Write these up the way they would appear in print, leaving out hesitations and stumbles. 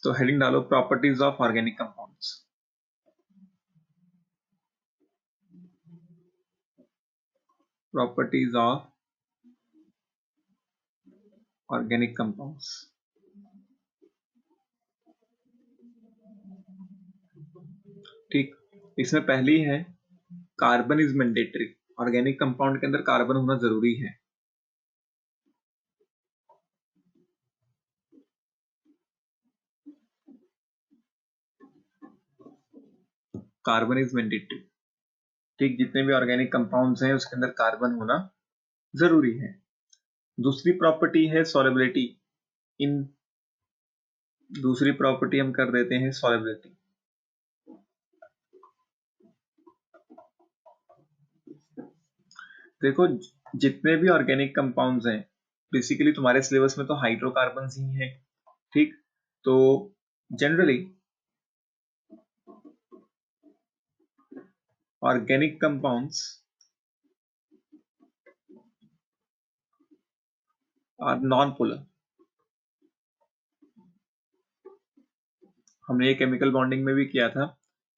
तो हेडिंग डालो properties of organic compounds. Properties of organic compounds. ठीक, इसमें पहली है carbon is mandatory. Organic compound के अंदर कार्बन होना जरूरी है। Carbon is mandatory. ठीक, जितने भी ऑर्गेनिक कंपाउंड्स हैं उसके अंदर कार्बन होना जरूरी है। दूसरी प्रॉपर्टी है सॉल्युबिलिटी इन। दूसरी प्रॉपर्टी हम कर देते हैं सॉल्युबिलिटी। देखो, जितने भी ऑर्गेनिक कंपाउंड्स हैं बेसिकली तुम्हारे सिलेबस में तो हाइड्रोकार्बन्स ही हैं। ठीक, तो generally organic compounds are non polar. हमने ये केमिकल बॉन्डिंग में भी किया था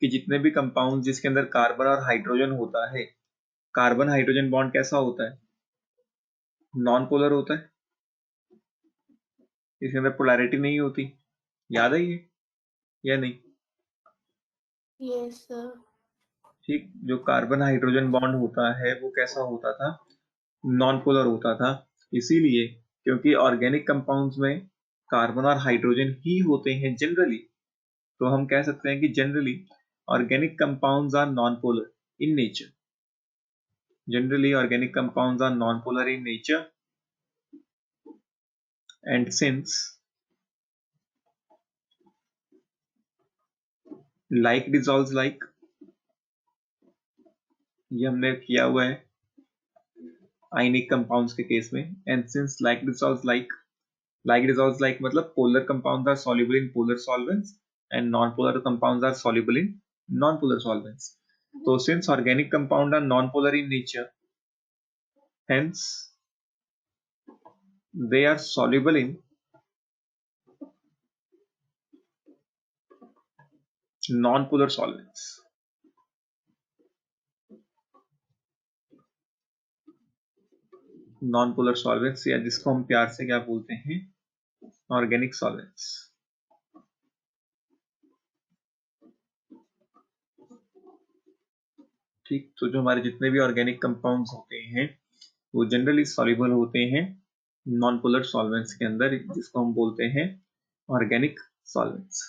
कि जितने भी कंपाउंड जिसके अंदर कार्बन और हाइड्रोजन होता है, कार्बन हाइड्रोजन बॉन्ड कैसा होता है? नॉन पोलर होता है। इसके अंदर पोलैरिटी नहीं होती। याद है ये या नहीं? Yes sir. ठीक, जो कार्बन हाइड्रोजन बॉन्ड होता है वो कैसा होता था? नॉन पोलर होता था। इसीलिए क्योंकि ऑर्गेनिक कंपाउंड्स में कार्बन और हाइड्रोजन ही होते हैं जनरली, तो हम कह सकते हैं कि generally organic compounds are non polar in nature. Generally organic compounds are non polar in nature, and since like dissolves like, ये हमने किया हुआ है आयनिक कंपाउंड्स के केस में। and since like dissolves like मतलब polar compounds are soluble in polar solvents and non-polar compounds are soluble in non-polar solvents. तो since organic compound are non-polar in nature, hence they are soluble in non-polar solvents। non-polar solvents या जिसको हम प्यार से क्या बोलते हैं? Organic solvents. ठीक, तो जो हमारे जितने भी ऑर्गेनिक कंपाउंड्स होते हैं वो जनरली सॉल्युबल होते हैं नॉन पोलर सॉल्वेंट्स के अंदर, जिसको हम बोलते हैं ऑर्गेनिक सॉल्वेंट्स।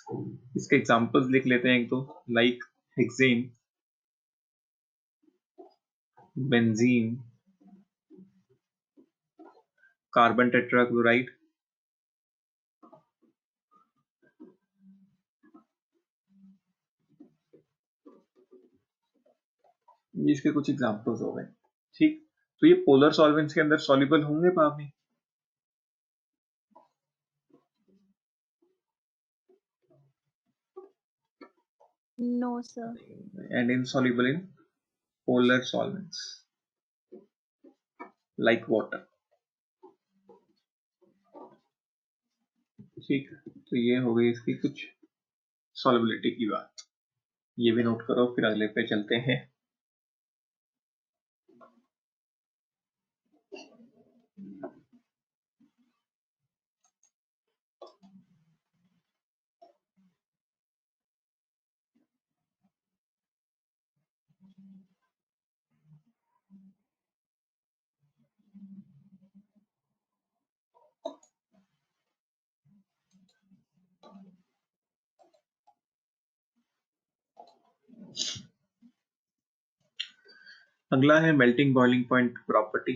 इसके एग्जांपल्स लिख लेते हैं एक दो, like hexane, benzene, carbon tetrachloride, ये इसके कुछ एग्जांपल्स हो गए। ठीक, तो ये पोलर सॉल्वेंट्स के अंदर सॉल्युबल होंगे पानी? No sir. And insoluble in polar solvents like water. ठीक, तो ये हो गई इसकी कुछ सॉल्युबिलिटी की बात। ये भी नोट करो, फिर अगले पे चलते हैं। अगला है मेल्टिंग बॉइलिंग पॉइंट प्रॉपर्टी।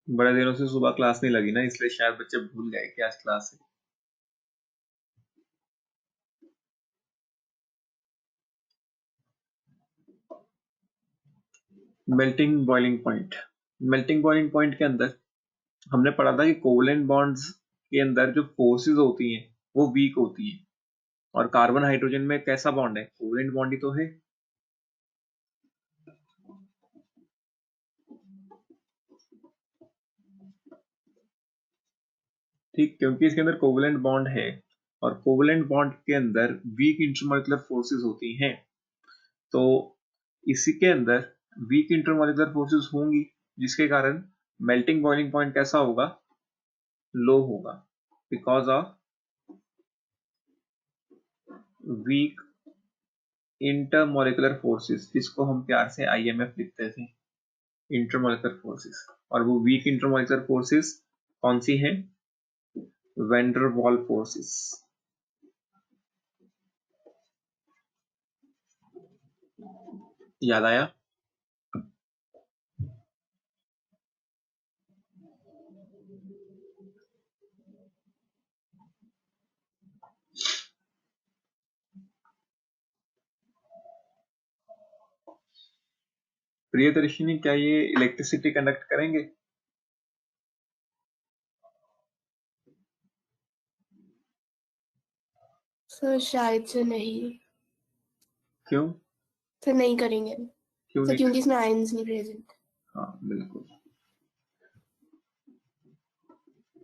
बड़े दिनों से सुबह क्लास नहीं लगी ना, इसलिए शायद बच्चे भूल गए कि आज क्लास है। Melting boiling point. Melting boiling point के अंदर हमने पढ़ा था कि कोवलेंट बॉन्ड्स के अंदर जो फोर्सेस होती हैं वो वीक होती हैं। और कार्बन हाइड्रोजन में कैसा बॉन्ड है? कोवेलेंट बॉन्ड ही तो है। ठीक, क्योंकि इसके अंदर कोवेलेंट बॉन्ड है और कोवेलेंट बॉन्ड के अंदर वीक इंटरमॉलिक्यूलर फोर्सेस होती हैं, तो इसी के अंदर वीक इंटरमॉलिक्यूलर फोर्सेस होंगी, जिसके कारण मेल्टिंग बॉइलिंग पॉइंट कैसा होगा? लो होगा, because of weak intermolecular forces, जिसको हम प्यार से IMF लिखते थे, इंटरमॉलिक्यूलर फोर्सेस। और वो वीक इंटरमॉलिक्यूलर फोर्सेस कौन सी हैं? वैन डर वाल फोर्सेस। याद आया? प्रियदर्शिनी, क्या ये इलेक्ट्रिसिटी कंडक्ट करेंगे? सर शायद से नहीं। क्यों? सर नहीं करेंगे क्यों सर, नहीं? क्योंकि इसमें आयंस नहीं प्रेजेंट। हाँ बिल्कुल।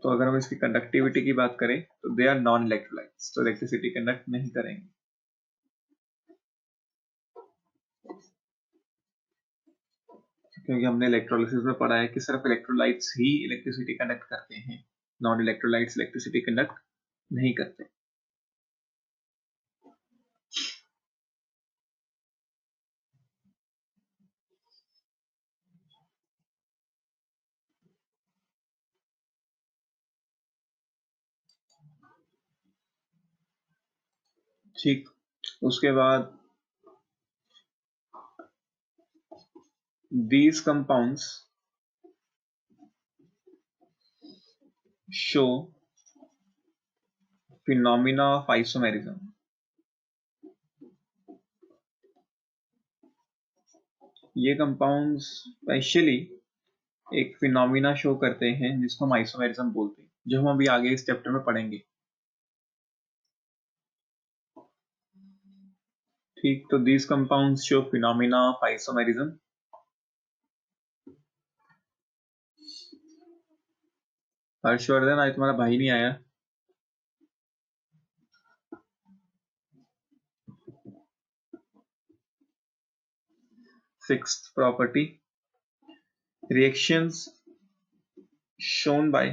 तो अगर हम इसकी कंडक्टिविटी की बात करें तो दे आर नॉन इलेक्ट्रोलाइट्स, तो इलेक्ट्रिसिटी कंडक्ट नहीं करेंगे। क्योंकि हमने इलेक्ट्रोलिसिस में पढ़ा है कि सिर्फ इलेक्ट्रोलाइट्स ही इलेक्ट्रिसिटी कंडक्ट करते हैं, नॉन इलेक्ट्रोलाइट्स इलेक्ट्रिसिटी कंडक्ट नहीं करते। ठीक, उसके बाद these compounds show phenomena of isomerism। ये कंपाउंड्स स्पेशली एक फिनोमिना शो करते हैं जिसको हम आइसोमेरिज्म बोलते हैं, जो हम अभी आगे इस चैप्टर में पढ़ेंगे। ठीक, तो these compounds show phenomena of isomerism। Harshvardhan, आज तुम्हारा भाई नहीं आया। Sixth property, reactions shown by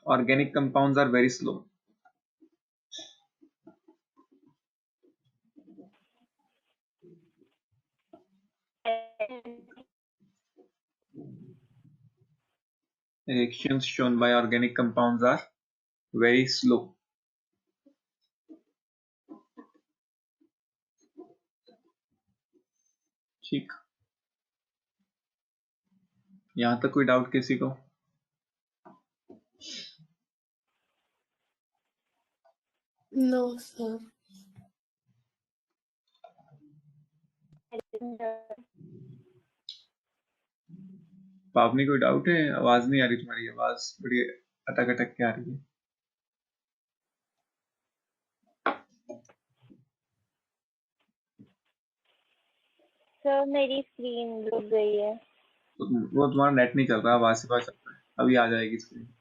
organic compounds are very slow। Reactions shown by organic compounds are very slow। ठीक, यहां तक कोई डाउट किसी को? No sir. पावनी, कोई डाउट है? आवाज नहीं आ रही, तुम्हारी आवाज बड़ी अटक अटक के आ रही है। सर मेरी स्क्रीन रुक गई है। तो वो तुम्हारा नेट नहीं चल रहा, आवाज से पता चल रहा है, अभी आ जाएगी स्क्रीन।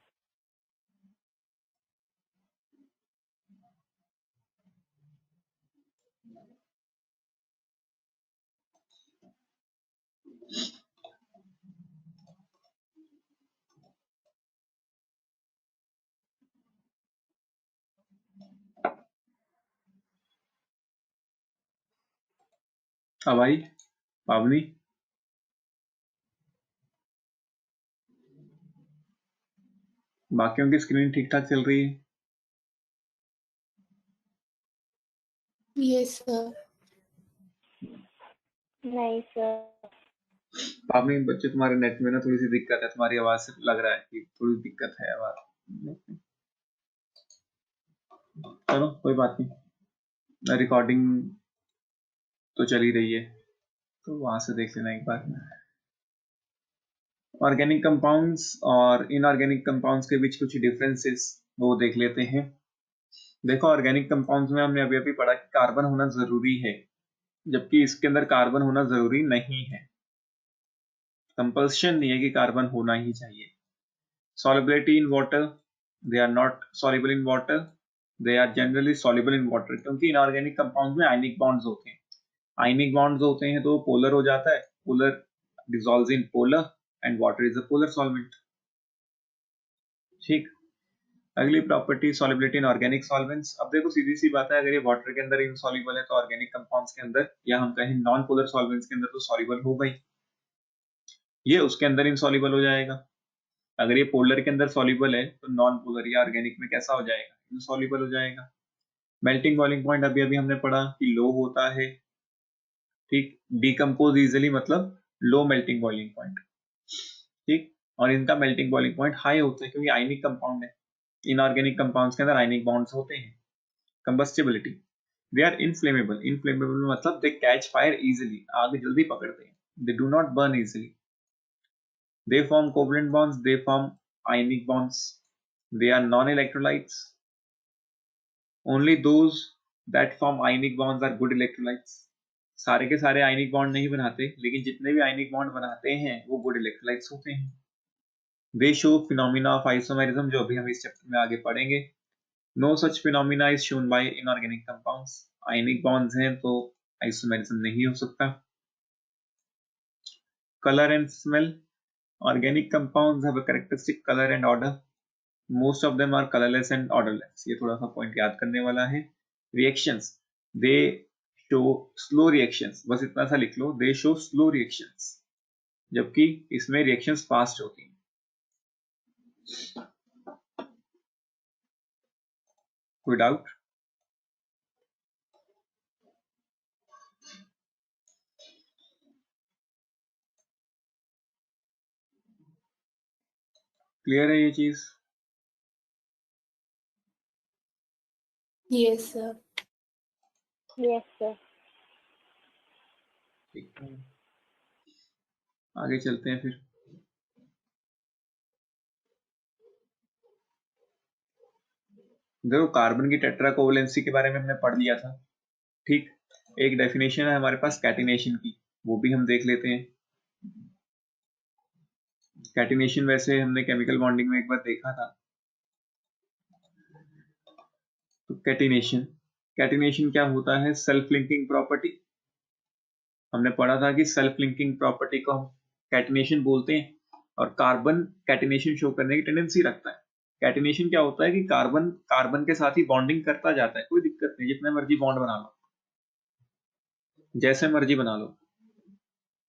अब आई पावनी? बाकियों की स्क्रीन ठीक ठाक चल रही है? Yes sir. नहीं सर। पावनी, बच्चे तुम्हारे नेट में ना थोड़ी सी दिक्कत है, तुम्हारी आवाज से लग रहा है कि थोड़ी दिक्कत है आवाज। चलो कोई बात नहीं, रिकॉर्डिंग तो चल ही रही है, तो वहां से देख लेना एक बार। ऑर्गेनिक कंपाउंड्स और इनऑर्गेनिक कंपाउंड्स के बीच कुछ डिफरेंसेस वो देख लेते हैं। देखो ऑर्गेनिक कंपाउंड्स में हमने अभी अभी पढ़ा कि कार्बन होना जरूरी है, जबकि इसके अंदर कार्बन होना जरूरी नहीं है। कंपल्शन नहीं है कि कार्बन होना ही चाहिए। solubility in water, they are not soluble in water, they are generally soluble in water, क्योंकि इनऑर्गेनिक कंपाउंड में आयनिक बॉन्ड्स होते हैं। आयनिक बॉन्ड्स होते हैं तो पोलर हो जाता है, polar dissolves in polar and water is a polar solvent. ठीक, अगली property solubility in organic solvents. अब देखो सीधी सी बात है, अगर ये वाटर के अंदर इनसॉल्युबल है तो ऑर्गेनिक कंपाउंड्स के अंदर या हम कहें नॉन पोलर सॉल्वेंट्स के अंदर तो सॉल्युबल हो गई, ये उसके अंदर इनसॉल्युबल हो जाएगा। अगर ये पोलर के अंदर सॉल्युबल है तो नॉन पोलर या ऑर्गेनिक में कैसा हो जाएगा, इनसॉल्युबल हो जाएगा। मेल्टिंग बॉइलिंग पॉइंट अभी अभी हमने पढ़ा कि लो होता है। ठीक, डिकम्पोज इजिली मतलब लो मेल्टिंग बॉइलिंग पॉइंट। ठीक, और इनका मेल्टिंग बॉइलिंग पॉइंट हाई होता है क्योंकि आयनिक कंपाउंड है। इनऑर्गेनिक कंपाउंड्स के अंदर आयनिक बॉन्ड्स होते हैं। कंबस्टिबिलिटी, दे आर इनफ्लेमेबल। इनफ्लेमेबल मतलब दे कैच फायर इजिली, आग जल्दी पकड़ते हैं। They do not burn easily. They form covalent bonds, they form ionic bonds. They are non-electrolytes. Only those that form ionic bonds are good electrolytes. सारे के सारे ionic bond नहीं बनाते, लेकिन जितने भी आयनिक बॉन्ड बनाते हैं वो गुड इलेक्ट्रोलाइट्स होते हैं। They show phenomena of isomerism, जो अभी हम इस चैप्टर में आगे पढ़ेंगे। No such phenomena is shown by inorganic compounds. Ionic bonds हैं तो आइसोमेरिज्म नहीं हो सकता। Colour and smell, organic compounds have a characteristic colour and odour. Most of them are colourless and odourless. ये थोड़ा सा पॉइंट याद करने वाला है। Reactions, they show slow reactions, बस इतना सा लिख लो, दे शो स्लो रिएक्शंस, जबकि इसमें रिएक्शंस फास्ट होती हैं। कोई डाउट? क्लियर है ये चीज? Yes, sir. Yes, sir. ठीक है, आगे चलते हैं फिर। देखो कार्बन की टेट्रा कोवलेंसी के बारे में हमने पढ़ लिया था। ठीक, एक डेफिनेशन है हमारे पास कैटिनेशन की, वो भी हम देख लेते हैं। कैटिनेशन वैसे हमने केमिकल बॉन्डिंग में एक बार देखा था। तो कैटिनेशन क्या होता है? Self linking property. हमने पढ़ा था कि सेल्फ लिंकिंग प्रॉपर्टी को हम कैटिनेशन बोलते हैं, और कार्बन कैटिनेशन शो करने की टेंडेंसी रखता है। कैटिनेशन क्या होता है कि कार्बन कार्बन के साथ ही बॉन्डिंग करता जाता है, कोई दिक्कत नहीं, जितने मर्जी बॉन्ड बना लो, जैसे मर्जी बना लो,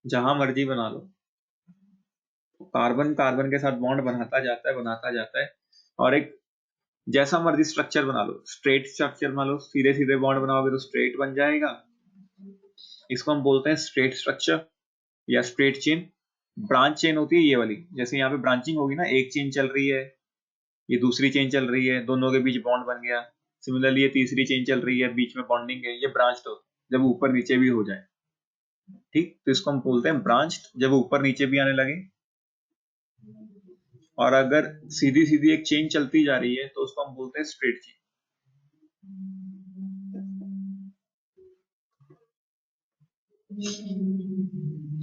जहां मर्जी बना लो, कार्बन कार्बन के साथ बॉन्ड बनाता जाता है। और एक जैसा मर्जी स्ट्रक्चर बना लो, स्ट्रेट स्ट्रक्चर बना लो, सीधे सीधे बॉन्ड बनाओगे तो स्ट्रेट बन जाएगा, इसको हम बोलते हैं स्ट्रेट स्ट्रक्चर या स्ट्रेट चेन। ब्रांच चेन होती है ये वाली, जैसे यहाँ पे ब्रांचिंग होगी ना, एक चेन चल रही है, ये दूसरी चेन चल रही है, दोनों के बीच बॉन्ड बन गया। सिमिलरली ये तीसरी चेन चल रही है, बीच में बॉन्डिंग है, ये ब्रांच्ड हो जब ऊपर नीचे भी हो जाए। ठीक, तो इसको हम बोलते हैं ब्रांच्ड, जब ऊपर नीचे भी आने लगे। और अगर सीधी सीधी एक चेन चलती जा रही है तो उसको हम बोलते हैं स्ट्रेट चेन।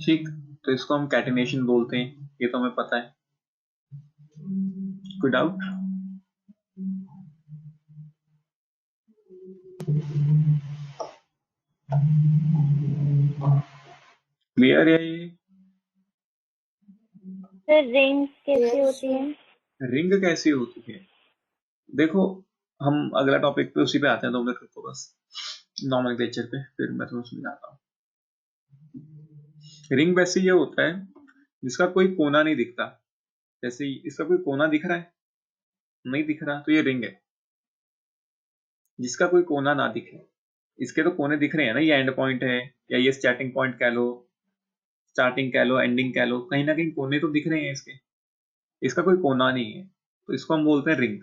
ठीक, तो इसको हम कैटिनेशन बोलते हैं, ये तो हमें पता है। कोई डाउट? क्लियर है ये? सर रिंग्स कैसे Yes, होती sir. हैं? रिंग कैसी होती है? देखो हम अगला टॉपिक पे उसी पे आते हैं, 2 मिनट रुको बस, नॉमेनक्लेचर पे, फिर मैं तुम्हें समझाता हूँ। रिंग वैसे ये होता है जिसका कोई कोना नहीं दिखता। जैसे इसका कोई कोना दिख रहा है? नहीं दिख रहा, तो ये रिंग है। जिसका कोई कोना ना दिखे, इसके तो कोने दिख रहे हैं ना, ये एंड पॉइंट है या ये स्टार्टिंग पॉइंट कह लो, स्टार्टिंग कह लो, एंडिंग कह लो, कहीं ना कहीं कोने तो दिख रहे हैं इसके, इसका कोई कोना नहीं है, तो इसको हम बोलते हैं रिंग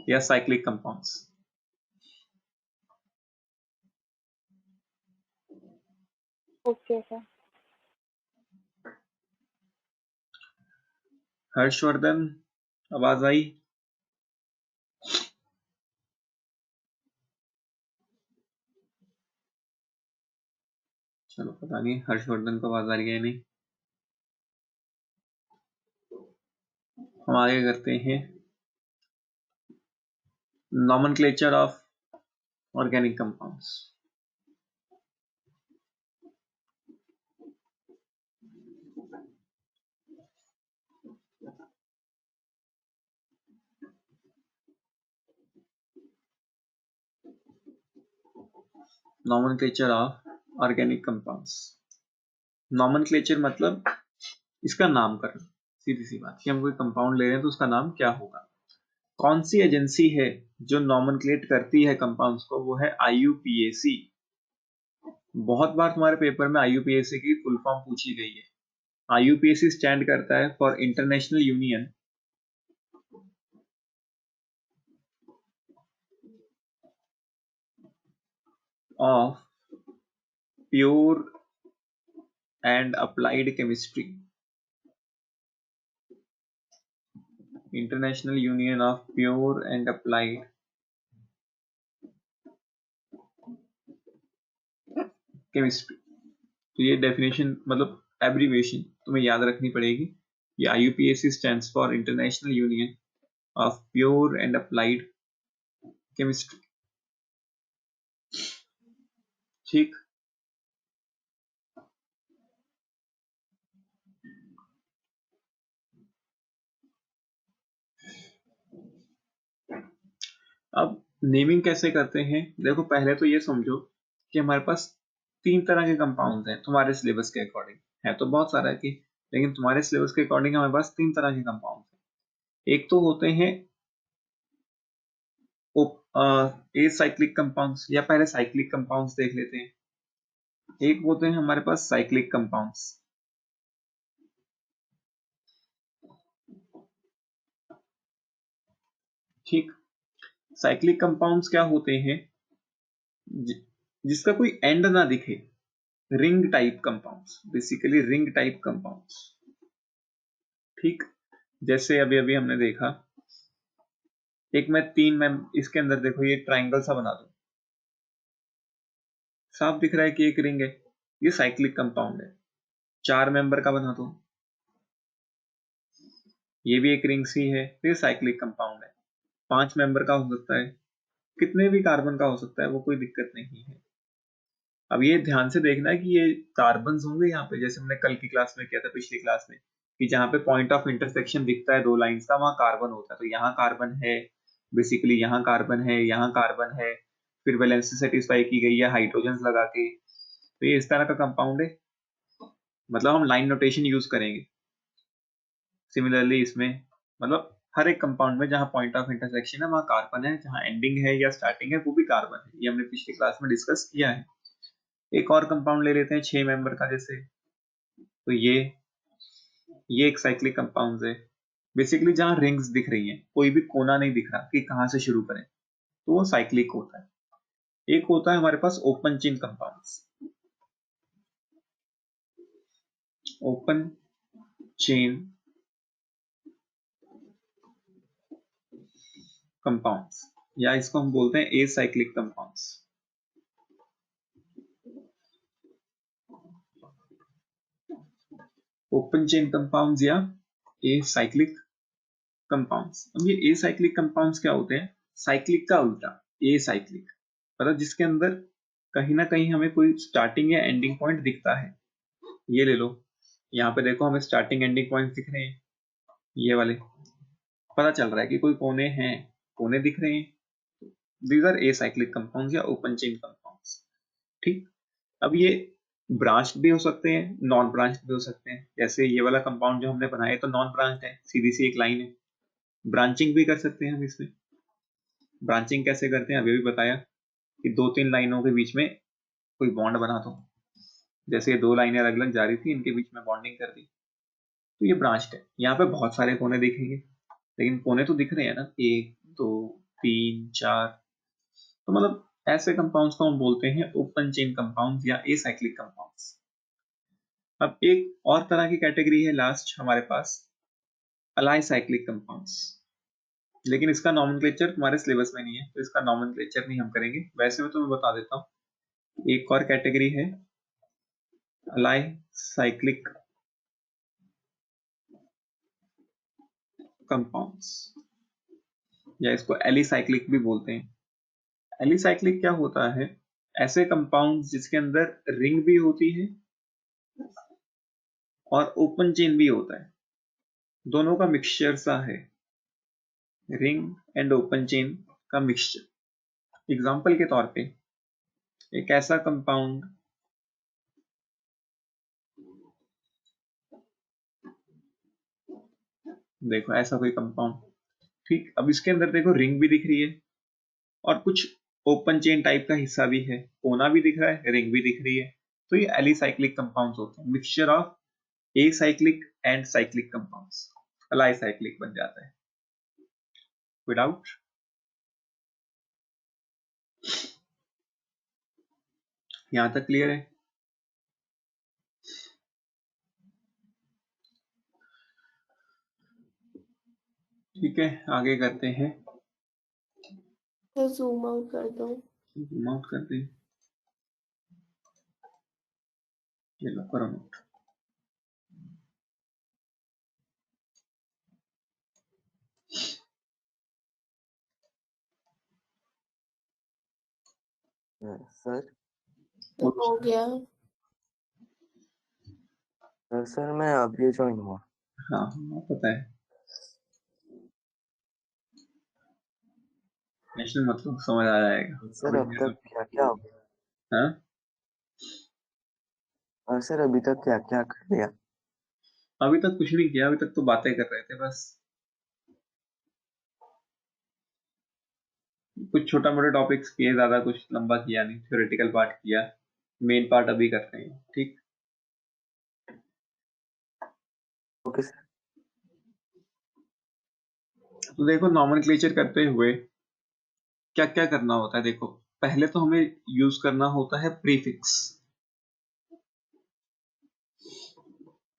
या cyclic compounds. Okay sir. Harshvardhan, आवाज आई? चलो पता नहीं हर्षवर्धन को आवाज आ रही है नहीं। हम आगे करते हैं nomenclature of organic compounds. Nomenclature of organic compounds. Nomenclature मतलब इसका नामकरण, सीधी सी बात कि हम कोई कंपाउंड ले रहे हैं तो उसका नाम क्या होगा। कौन सी एजेंसी है जो नॉमेनक्लेट करती है कंपाउंड्स को, वो है IUPAC। बहुत बार तुम्हारे पेपर में IUPAC की फुल फॉर्म पूछी गई है। IUPAC स्टैंड करता है for international union of pure and applied chemistry. International union of pure and applied chemistry. तो ये डेफिनेशन मतलब एब्रीविएशन तुम्हें याद रखनी पड़ेगी। ये IUPAC stands for international union of pure and applied chemistry. ठीक, अब नेमिंग कैसे करते हैं। देखो पहले तो ये समझो कि हमारे पास 3 तरह के कंपाउंड हैं तुम्हारे सिलेबस के अकॉर्डिंग। है तो बहुत सारा कि, लेकिन तुम्हारे सिलेबस के अकॉर्डिंग हमारे पास 3 तरह के कंपाउंड हैं। एक तो होते हैं ए साइक्लिक कंपाउंड्स, या पहले साइक्लिक कंपाउंड्स देख लेते हैं। एक होते हैं हमारे पास साइक्लिक कंपाउंड्स। ठीक, साइक्लिक कंपाउंड्स क्या होते हैं, जिसका कोई एंड ना दिखे। Ring type compounds, basically ring type compounds. ठीक, जैसे अभी अभी हमने देखा एक मैं इसके अंदर देखो ये ट्राइंगल सा बना दूं, साफ दिख रहा है कि एक रिंग है, ये साइक्लिक कंपाउंड है। 4 मेंबर का बना दो, ये भी एक रिंग सी है, तो ये साइक्लिक कंपाउंड है। 5 मेंबर का हो सकता है, कितने भी कार्बन का हो सकता है, वो कोई दिक्कत नहीं है। अब ये ध्यान से देखना है कि ये कार्बन होंगे यहाँ पे, जैसे हमने कल की क्लास में किया था, पिछली क्लास में, कि जहाँ पे पॉइंट ऑफ इंटरसेक्शन दिखता है 2 लाइंस का, वहां कार्बन होता है। तो यहाँ कार्बन है, बेसिकली यहाँ कार्बन है, यहाँ कार्बन है, फिर वैलेंसी सेटिस्फाई की गई है हाइड्रोजन लगा के। तो ये इस तरह का कंपाउंड है, मतलब हम लाइन नोटेशन यूज करेंगे। सिमिलरली इसमें मतलब हर एक कंपाउंड में जहां पॉइंट ऑफ इंटरसेक्शन है वहां कार्बन है, जहां एंडिंग है या स्टार्टिंग है वो भी कार्बन है। ये हमने पिछली क्लास में डिस्कस किया है। एक और कंपाउंड ले लेते हैं 6 मेंबर का, जैसे तो ये एक साइक्लिक कंपाउंड है। बेसिकली जहां रिंग्स दिख रही हैं, कोई भी कोना नहीं दिख रहा कि कहां से शुरू करें, तो वो साइक्लिक होता है। एक होता है हमारे पास open chain compounds. Open chain compounds, या इसको हम बोलते हैं acyclic compounds. Open chain compounds या एसाइक्लिक कंपाउंड्स। अब ये एसाइक्लिक कंपाउंड्स क्या होते हैं, साइक्लिक का उल्टा, एसाइक्लिक, मतलब जिसके अंदर कहीं ना कहीं हमें कोई स्टार्टिंग या एंडिंग पॉइंट दिखता है। ये ले लो, यहाँ पे देखो हमें स्टार्टिंग एंडिंग पॉइंट दिख रहे हैं, ये वाले पता चल रहा है कि कोई कोने हैं, कोने दिख रहे हैं। दीज आर एसाइक्लिक कंपाउंड्स या ओपन चेन कंपाउंड्स। ठीक, अब ये ब्रांच्ड भी हो सकते हैं, नॉन ब्रांच्ड भी हो सकते हैं। जैसे ये वाला कंपाउंड जो हमने बनाया तो नॉन ब्रांच्ड है, सीधी सी एक लाइन है। ब्रांचिंग भी कर सकते हैं हम इसमें। ब्रांचिंग कैसे करते हैं अभी भी बताया, कि 2-3 लाइनों के बीच में कोई बॉन्ड बना दो। जैसे ये 2 लाइनें अलग अलग जा रही थी, इनके बीच में बॉन्डिंग कर दी, तो ये ब्रांच्ड है। यहाँ पे बहुत सारे कोने दिखेंगे, लेकिन कोने तो दिख रहे हैं ना, 1 2 3 4। तो मतलब ऐसे कंपाउंड्स को हम बोलते हैं ओपन चेन कंपाउंड्स या एसाइक्लिक कंपाउंड्स। अब एक और तरह की कैटेगरी है लास्ट हमारे पास, अलाइसाइक्लिक कंपाउंड्स। लेकिन इसका नॉमेनक्लेचर तुम्हारे सिलेबस में नहीं है, तो इसका नॉमेनक्लेचर नहीं हम करेंगे। वैसे मैं तुम्हें बता देता हूँ, एक और कैटेगरी है अलाइसाइक्लिक कंपाउंड्स, या इसको एलिसाइक्लिक भी बोलते हैं। एलिसाइक्लिक क्या होता है? ऐसे कंपाउंड्स जिसके अंदर रिंग भी होती है और ओपन चेन भी होता है, दोनों का मिक्सचर सा है, रिंग एंड ओपन चेन का मिक्सचर। एग्जाम्पल के तौर पे एक ऐसा कंपाउंड देखो, ऐसा कोई कंपाउंड, ठीक। अब इसके अंदर देखो रिंग भी दिख रही है और कुछ ओपन चेन टाइप का हिस्सा भी है, कोना भी दिख रहा है, रिंग भी दिख रही है। तो ये एलिसाइक्लिक कंपाउंड्स होते हैं, mixture of acyclic and cyclic compounds, alicyclic बन जाता है। विदाउट यहां तक क्लियर है? ठीक है, आगे करते हैं। तो जूम आउट कर दो। जूम आउट करते हैं, ये लो करो नोट। सर तो हो गया। सर मैं अभी ज्वाइन हुआ। हाँ पता है, टेंशन मत लो, समझ आ जाएगा। सर अब तक क्या क्या हो गया? हाँ, सर अभी तक क्या क्या कर लिया? अभी तक कुछ नहीं किया, अभी तक तो बातें कर रहे थे बस। कुछ छोटा मोटा टॉपिक्स किए, ज्यादा कुछ लंबा किया नहीं, थ्योरेटिकल पार्ट किया, मेन पार्ट अभी कर रहे हैं। ठीक, ओके सर। तो देखो नॉमेनक्लेचर करते हुए क्या क्या करना होता है। देखो पहले तो हमें यूज करना होता है प्रीफिक्स।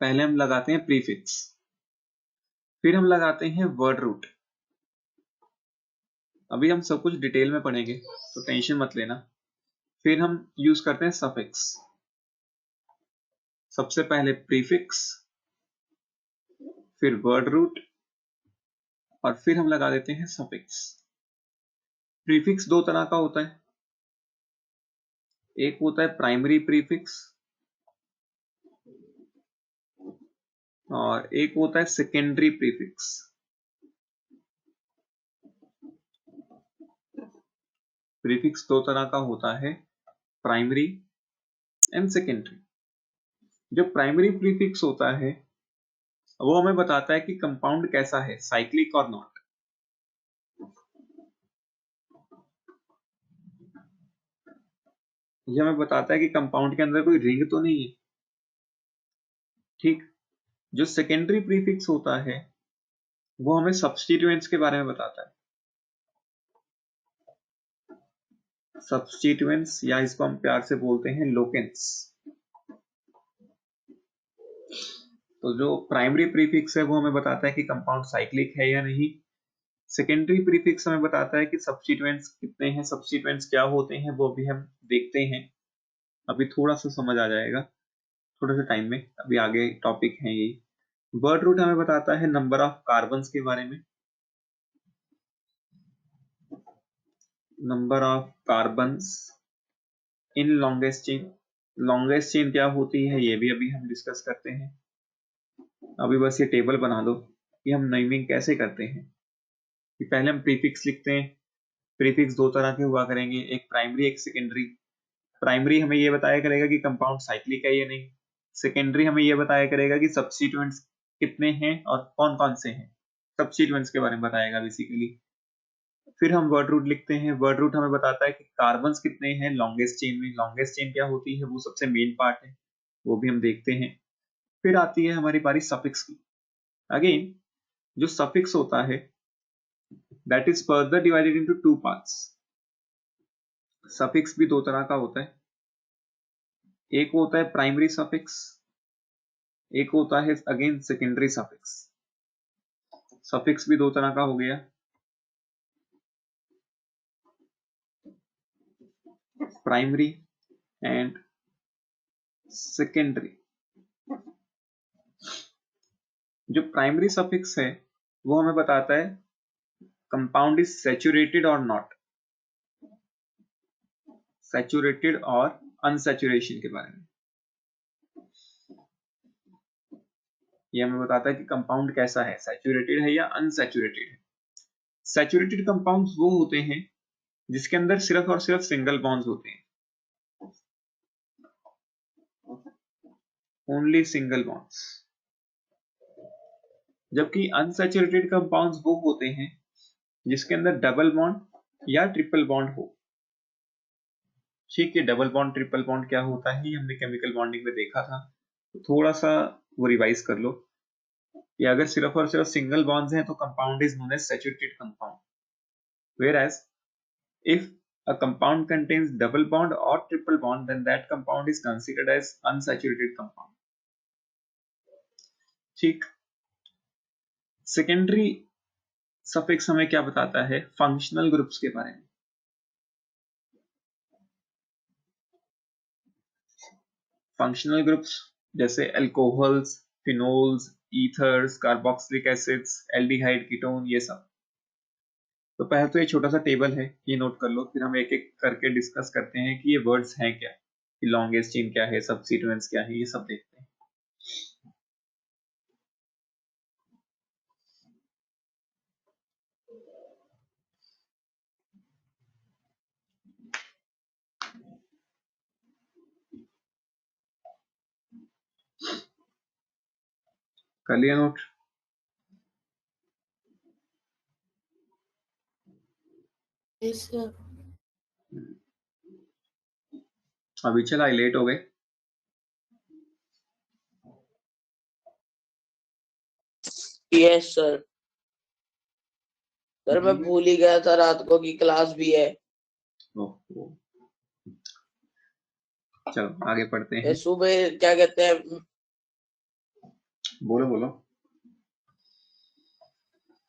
पहले हम लगाते हैं प्रीफिक्स, फिर हम लगाते हैं वर्ड रूट। अभी हम सब कुछ डिटेल में पढ़ेंगे तो टेंशन मत लेना। फिर हम यूज करते हैं सफिक्स। सबसे पहले प्रीफिक्स, फिर वर्ड रूट, और फिर हम लगा देते हैं सफिक्स। प्रीफिक्स दो तरह का होता है, एक होता है प्राइमरी प्रीफिक्स और एक होता है सेकेंडरी प्रीफिक्स। प्रीफिक्स दो तरह का होता है, प्राइमरी एंड सेकेंडरी। जो प्राइमरी प्रीफिक्स होता है वो हमें बताता है कि कंपाउंड कैसा है, साइक्लिक और नॉट। ये हमें बताता है कि कंपाउंड के अंदर कोई रिंग तो नहीं है। ठीक, जो सेकेंडरी प्रीफिक्स होता है वो हमें सब्स्टिट्यूएंट्स के बारे में बताता है। सब्स्टिट्यूएंट्स, या इसको हम प्यार से बोलते हैं लोकेंस। तो जो प्राइमरी प्रीफिक्स है वो हमें बताता है कि कंपाउंड साइक्लिक है या नहीं। सेकेंडरी प्रीफिक्स हमें बताता है कि सब्स्टिट्यूएंट्स कितने हैं, सब्स्टिट्यूएंट्स क्या होते हैं, वो भी हम देखते हैं। अभी थोड़ा सा समझ आ जाएगा थोड़े से टाइम में, अभी आगे टॉपिक है ये। वर्ड रूट हमें बताता है नंबर ऑफ कार्बन्स के बारे में, number of carbons in longest chain. Longest chain क्या होती है ये भी अभी हम डिस्कस करते हैं। अभी बस ये टेबल बना दो कि हम नेमिंग कैसे करते हैं। कि पहले हम प्रीफिक्स लिखते हैं। प्रीफिक्स दो तरह के हुआ करेंगे, एक प्राइमरी एक सेकेंडरी। प्राइमरी हमें ये बताया करेगा कि कंपाउंड साइक्लिक है या नहीं। सेकेंडरी हमें ये बताया करेगा कि सब्स्टिट्यूएंट्स कितने हैं और कौन कौन से हैं, सब्स्टिट्यूएंट्स के बारे में बताएगा बेसिकली। फिर हम वर्ड रूट लिखते हैं। वर्ड रूट हमें बताता है कि कार्बन्स कितने हैं लॉन्गेस्ट चेन में। लॉन्गेस्ट चेन क्या होती है, वो सबसे मेन पार्ट है, वो भी हम देखते हैं। फिर आती है हमारी बारी सफिक्स की। अगेन जो सफिक्स होता है that is further divided into two parts. Suffix भी दो तरह का होता है, एक होता है प्राइमरी सफिक्स, एक होता है अगेन सेकेंडरी सफिक्स। सफिक्स भी दो तरह का हो गया, प्राइमरी एंड सेकेंडरी। जो प्राइमरी सफिक्स है वो हमें बताता है कंपाउंड इज सैचुरेटेड और नॉट, सैचुरेटेड और अनसैचुरेशन के बारे में। ये हमें बताता है कि कंपाउंड कैसा है, सैचुरेटेड है या अनसैचुरेटेड है। सैचुरेटेड कंपाउंड्स वो होते हैं जिसके अंदर सिर्फ और सिर्फ सिंगल बॉन्ड्स होते हैं, ओनली सिंगल बॉन्ड्स। जबकि अनसैचुरेटेड कंपाउंड्स वो होते हैं जिसके अंदर डबल बॉन्ड या ट्रिपल बॉन्ड हो। ठीक है, डबल बॉन्ड ट्रिपल बॉन्ड क्या होता है ये हमने केमिकल बॉन्डिंग में देखा था, तो थोड़ा सा वो रिवाइज कर लो। या अगर सिर्फ और सिर्फ सिंगल बॉन्ड्स हैं तो compound is known as saturated compound, whereas if a compound contains double bond or triple bond then that compound is considered as unsaturated compound। ठीक। सेकेंडरी सफिक्स हमें क्या बताता है, फंक्शनल ग्रुप्स के बारे में। फंक्शनल ग्रुप्स जैसे alcohols, phenols, ethers, carboxylic acids, aldehyde, ketone, ये सब। तो पहले तो ये छोटा सा टेबल है, ये नोट कर लो, फिर हम एक एक करके डिस्कस करते हैं कि ये वर्ड्स हैं क्या, कि लॉन्गेस्ट चेन क्या है, सबसीक्वेंस क्या है, ये सब देखते हैं। कर लिया नोट? Yes sir. अभी चला, लेट हो गए। Yes sir. सर मैं भूल ही गया था रात को की क्लास भी है। ओहो। चलो आगे पढ़ते हैं। सुबह क्या कहते हैं, बोलो बोलो।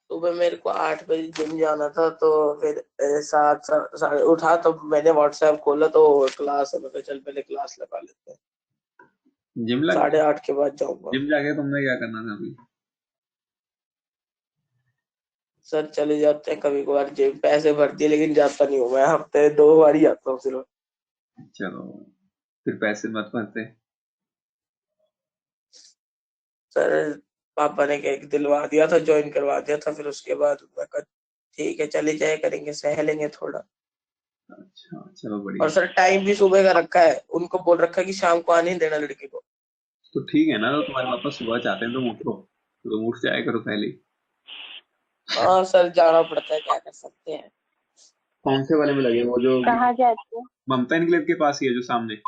सुबह मेरे को 8 बजे जिम जाना था, तो फिर 7 साढ़े उठा तो मैंने व्हाट्सएप खोला तो क्लास है, मैं कहा चल पहले क्लास लगा लेते हैं, जिम लग 8:30 के बाद जाऊंगा। जिम जाके तुमने क्या करना था अभी? सर चले जाते हैं कभी कभार जिम, पैसे भर दिए लेकिन जाता नहीं हूँ मैं, हफ्ते 2 बार ही आता हूँ सिर्फ। चलो फिर पैसे मत भरते। सर पापा ने एक दिलवा दिया था, ज्वाइन करवा दिया था, फिर उसके बाद मैं कहा ठीक है चले जाए करेंगे, सह लेंगे थोड़ा। अच्छा चलो और बढ़िया। सर टाइम भी सुबह का रखा है, उनको बोल रखा है कि शाम को आने ही देना लड़के को। तो ठीक है ना, तो तुम्हारे पापा सुबह चाहते हैं तो उठो, तो उठ जाया करो पहले। हाँ सर जाना पड़ता है, क्या कर सकते हैं। कौन से वाले में लगे, वो जो कहाँ जाते हो? ममता इनक्लेव के पास ही है जो सामने?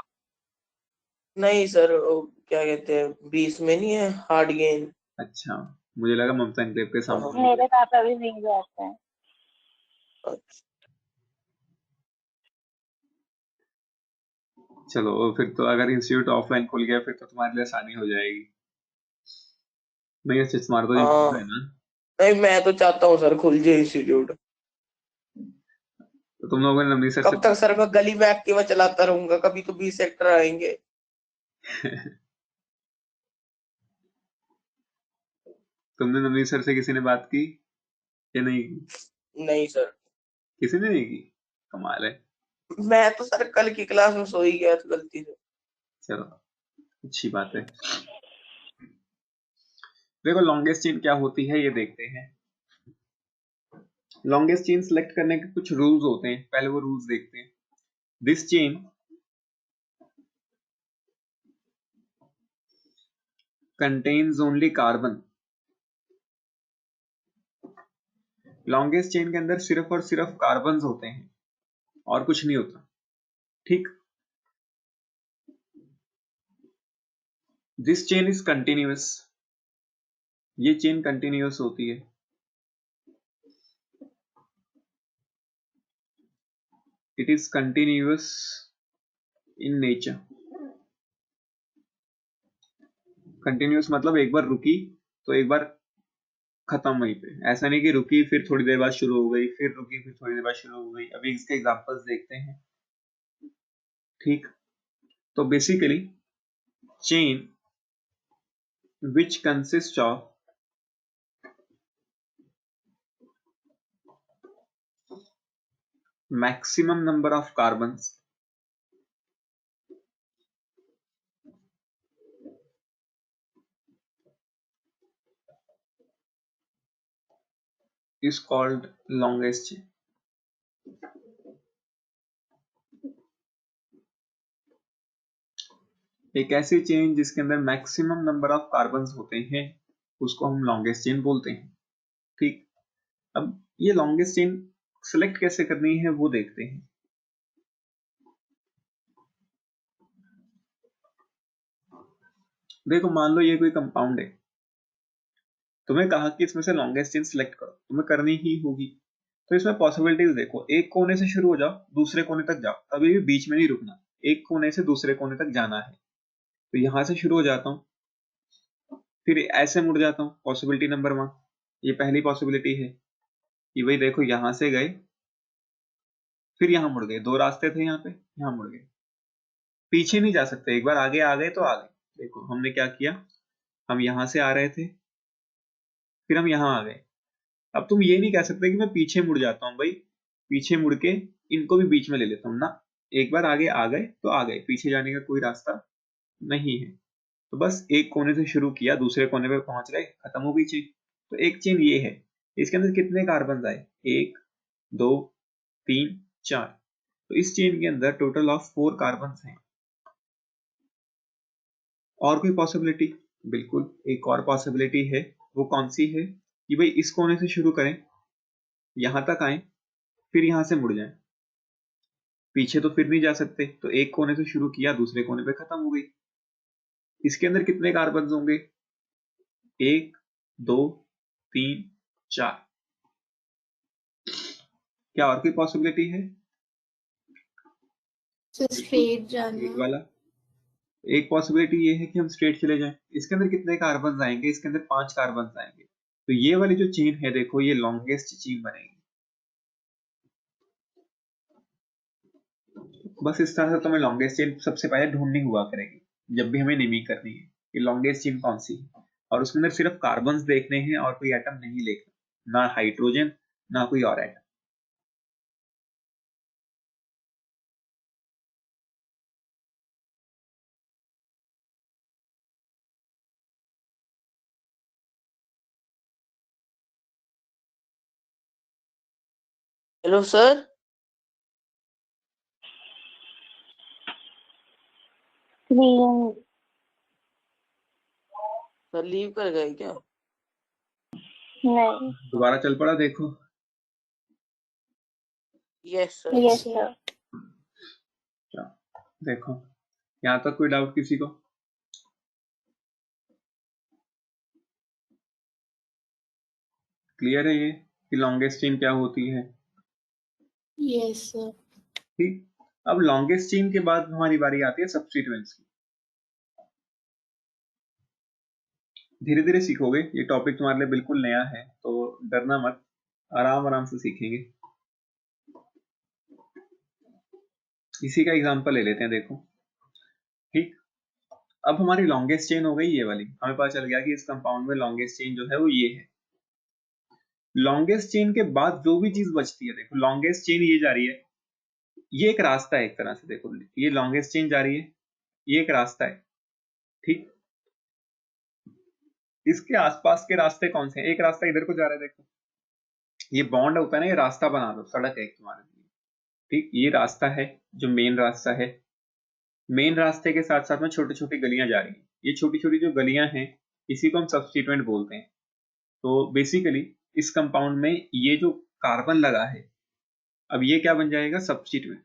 नहीं सर, वो क्या कहते हैं 20 में नहीं है हार्ड गेन। अच्छा, मुझे लगा ममता इनक्लेव के सामने। मेरे पापा भी नहीं जाते हैं। चलो फिर तो अगर इंस्टीट्यूट ऑफलाइन खुल गया फिर तो तुम्हारे लिए आसानी हो जाएगी। नहीं अच्छा, तुम्हारा तो हाँ है ना? नहीं, मैं तो चाहता हूँ सर खुल जाए इंस्टीट्यूट। तो तुम लोगों ने नवनीत सर से कब तक सर मैं गली में एक्टिवा चलाता रहूंगा, कभी तो 20 सेक्टर आएंगे। तुमने नवनीत सर से किसी ने बात की या नहीं की? नहीं सर, किसी ने नहीं की? कमाल है। मैं तो सर कल की क्लास में सो ही गया था गलती से। चलो अच्छी बात है। देखो लॉन्गेस्ट चेन क्या होती है ये देखते हैं। लॉन्गेस्ट चेन सिलेक्ट करने के कुछ रूल्स होते हैं, पहले वो रूल्स देखते हैं। This chain contains only carbon. Longest chain के अंदर सिर्फ और सिर्फ कार्बन होते हैं और कुछ नहीं होता। ठीक। दिस चेन इज कंटिन्यूअस, ये चेन कंटिन्यूअस होती है। It is continuous in nature. Continuous मतलब एक बार रुकी तो एक बार खत्म वहीं पे, ऐसा नहीं कि रुकी फिर थोड़ी देर बाद शुरू हो गई, फिर रुकी फिर थोड़ी देर बाद शुरू हो गई। अभी इसके एग्जांपल्स देखते हैं। ठीक। तो basically chain which consists of maximum number of carbons is called longest chain. एक ऐसी चेन जिसके अंदर मैक्सिमम नंबर ऑफ कार्बन्स होते हैं उसको हम लॉन्गेस्ट चेन बोलते हैं। ठीक, अब ये लॉन्गेस्ट चेन सेलेक्ट कैसे करनी है वो देखते हैं। देखो, मान लो ये कोई कंपाउंड है, तुम्हें कहा कि इसमें से लॉन्गेस्ट चेन सिलेक्ट करो, तुम्हें करनी ही होगी। तो इसमें पॉसिबिलिटीज देखो, एक कोने से शुरू हो जाओ, दूसरे कोने तक जाओ, कभी भी बीच में नहीं रुकना, एक कोने से दूसरे कोने तक जाना है। तो यहां से शुरू हो जाता हूं, फिर ऐसे मुड़ जाता हूं, पॉसिबिलिटी नंबर 1, ये पहली पॉसिबिलिटी है कि भाई देखो यहां से गए, फिर यहां मुड़ गए, 2 रास्ते थे, यहां मुड़ गए, पीछे नहीं जा सकते, एक बार आगे आ गए तो आ गए। देखो हमने क्या किया, हम यहां से आ रहे थे, फिर हम यहां आ गए। अब तुम ये नहीं कह सकते कि मैं पीछे मुड़ जाता हूं, भाई पीछे मुड़ के इनको भी बीच में ले लेता हूं ना, एक बार आगे आ गए तो आ गए, पीछे जाने का कोई रास्ता नहीं है। तो बस एक कोने से शुरू किया, दूसरे कोने पे पहुंच गए, खत्म हो गई चेन। तो एक चेन ये है, इसके अंदर कितने कार्बन आए, 1 2 3 4। तो इस चेन के अंदर टोटल ऑफ 4 कार्बन हैं। और कोई पॉसिबिलिटी? बिल्कुल, एक और पॉसिबिलिटी है। वो कौन सी है कि भाई इस कोने से शुरू करें, यहां तक आए, फिर यहां से मुड़ जाएं, पीछे तो फिर नहीं जा सकते, तो एक कोने से शुरू किया, दूसरे कोने पे खत्म हो गई। इसके अंदर कितने कार्बन होंगे, 1 2 3 4। क्या और कोई पॉसिबिलिटी है? स्ट्रेट एक जाना। वाला, एक पॉसिबिलिटी ये है कि हम स्ट्रेट चले जाएं। इसके अंदर कितने कार्बन आएंगे, इसके अंदर 5 कार्बन आएंगे। तो ये वाली जो चेन है, देखो ये लॉन्गेस्ट चेन बनेगी। बस इस तरह से तुम्हें लॉन्गेस्ट चेन सबसे पहले ढूंढनी हुआ करेगी जब भी हमें नेमिंग करनी है कि लॉन्गेस्ट चेन कौन सी है, और उसके अंदर सिर्फ कार्बन्स देखने हैं और कोई एटम नहीं देखना, ना हाइड्रोजन ना कोई और atom. Hello sir. Screen sir leave कर गए क्या? नहीं। दोबारा चल पड़ा, देखो। Yes sir. Yes sir. देखो यहाँ तक कोई डाउट किसी को? क्लियर है ये कि लॉन्गेस्ट चेन क्या होती है? Yes sir. ठीक, अब लॉन्गेस्ट चेन के बाद हमारी बारी आती है सब्स्टिट्यूएंट्स की। धीरे धीरे सीखोगे, ये टॉपिक तुम्हारे लिए बिल्कुल नया है, तो डरना मत, आराम आराम से सीखेंगे। इसी का एग्जांपल ले लेते हैं, देखो। ठीक, अब हमारी लॉन्गेस्ट चेन हो गई ये वाली, हमें पता चल गया कि इस कंपाउंड में लॉन्गेस्ट चेन जो है वो ये है। लॉन्गेस्ट चेन के बाद जो भी चीज बचती है, देखो लॉन्गेस्ट चेन ये जा रही है, ये एक रास्ता है एक तरह से, देखो ये लॉन्गेस्ट चेन जा रही है, ये एक रास्ता है। ठीक, इसके आसपास के रास्ते कौन से हैं? एक रास्ता इधर को जा रहा है, देखो ये बॉन्ड होता है ना, ये रास्ता बना दो, सड़क है एक तुम्हारे लिए। ठीक, ये रास्ता है जो मेन रास्ता है। मेन रास्ते के साथ साथ में छोटी छोटी गलियां जा रही हैं, ये छोटी छोटी जो गलियां हैं इसी को हम सब्स्टिट्यूएंट बोलते हैं। तो बेसिकली इस कंपाउंड में ये जो कार्बन लगा है, अब ये क्या बन जाएगा, सब्स्टिट्यूएंट,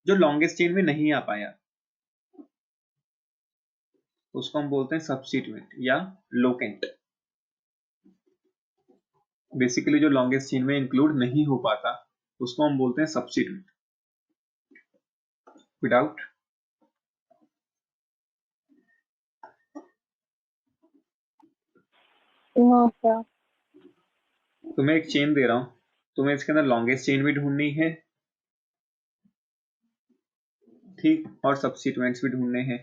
जो लॉन्गेस्ट चेन में नहीं आ पाया उसको हम बोलते हैं सब्स्टिट्यूएंट या लोकेंट। बेसिकली जो लॉन्गेस्ट चेन में इंक्लूड नहीं हो पाता उसको हम बोलते हैं सब्स्टिट्यूएंट। Without no sir. तुम्हें एक चेन दे रहा हूं, तुम्हें इसके अंदर लॉन्गेस्ट चेन भी ढूंढनी है, ठीक, और सब्स्टिट्यूएंट्स भी ढूंढने हैं।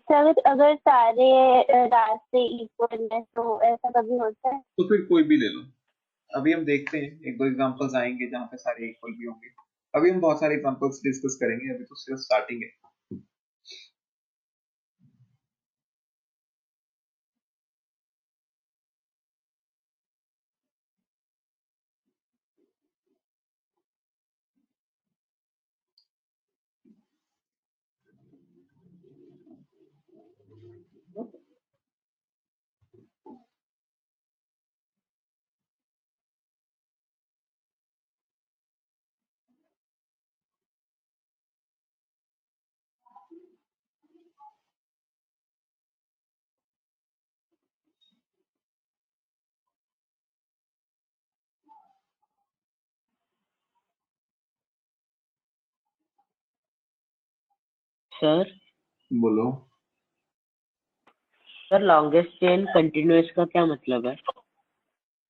सर अगर सारे रास्ते इक्वल हैं तो ऐसा कभी होता है? तो फिर कोई भी ले लो। अभी हम देखते हैं, एक दो एग्जांपल्स आएंगे जहाँ पे सारे इक्वल भी होंगे। अभी हम बहुत सारे एग्जांपल्स डिस्कस करेंगे, अभी तो सिर्फ स्टार्टिंग है। सर बोलो। सर लॉन्गेस्ट चेन कंटिन्यूअस का क्या मतलब है?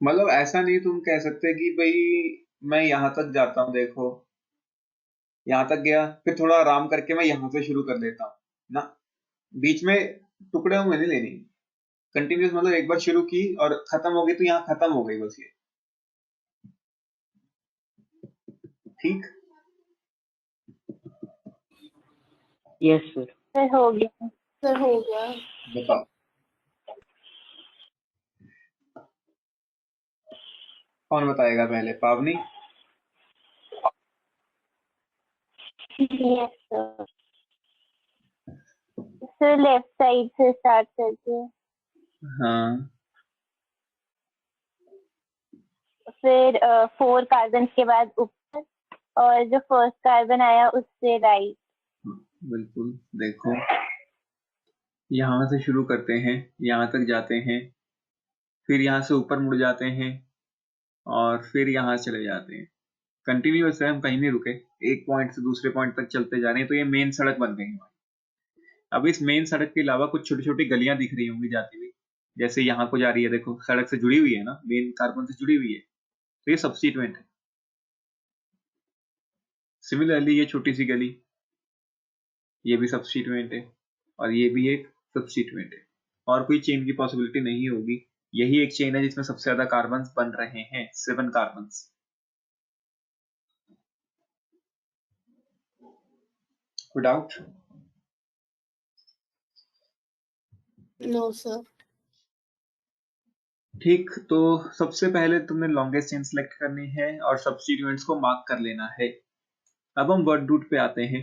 मतलब ऐसा नहीं तुम कह सकते कि भाई मैं यहाँ तक जाता हूँ, देखो यहाँ तक गया, फिर थोड़ा आराम करके मैं यहाँ से शुरू कर लेता हूँ ना, बीच में टुकड़े में नहीं लेनी। कंटिन्यूस मतलब एक बार शुरू की और खत्म हो गई तो यहाँ खत्म हो गई बस ये। ठीक। Yes sir. सर हो गया। सर हो गया। बताओ कौन बताएगा पहले? पावनी। Yes sir. Sir left side से स्टार्ट करके हाँ फिर 4 कार्बन के बाद ऊपर और जो फर्स्ट कार्बन आया उससे राइट। बिल्कुल। देखो यहाँ से शुरू करते हैं, यहाँ तक जाते हैं, फिर यहाँ से ऊपर मुड़ जाते हैं और फिर यहाँ चले जाते हैं। कंटिन्यूअस है, हम कहीं नहीं रुके, एक पॉइंट से दूसरे पॉइंट तक चलते जा रहे हैं। तो ये मेन सड़क बन गई हमारी। अब इस मेन सड़क के अलावा कुछ छोटी छोटी गलियां दिख रही होंगी जाती हुई, जैसे यहाँ को जा रही है, देखो सड़क से जुड़ी हुई है ना, मेन कार्बन से जुड़ी हुई है, तो ये सब्स्टिट्यूएंट है। सिमिलरली ये छोटी सी गली, ये भी सब्स्टिट्यूएंट है और ये भी एक सब्स्टिट्यूएंट है। और कोई चेन की पॉसिबिलिटी नहीं होगी, यही एक चेन है जिसमें सबसे ज्यादा कार्बन बन रहे हैं, 7 कार्बन। कोई डाउट? No sir. ठीक, तो सबसे पहले तुमने लॉन्गेस्ट चेन सेलेक्ट करनी है और सब्स्टिट्यूएंट्स को मार्क कर लेना है। अब हम वर्ड रूट पे आते हैं।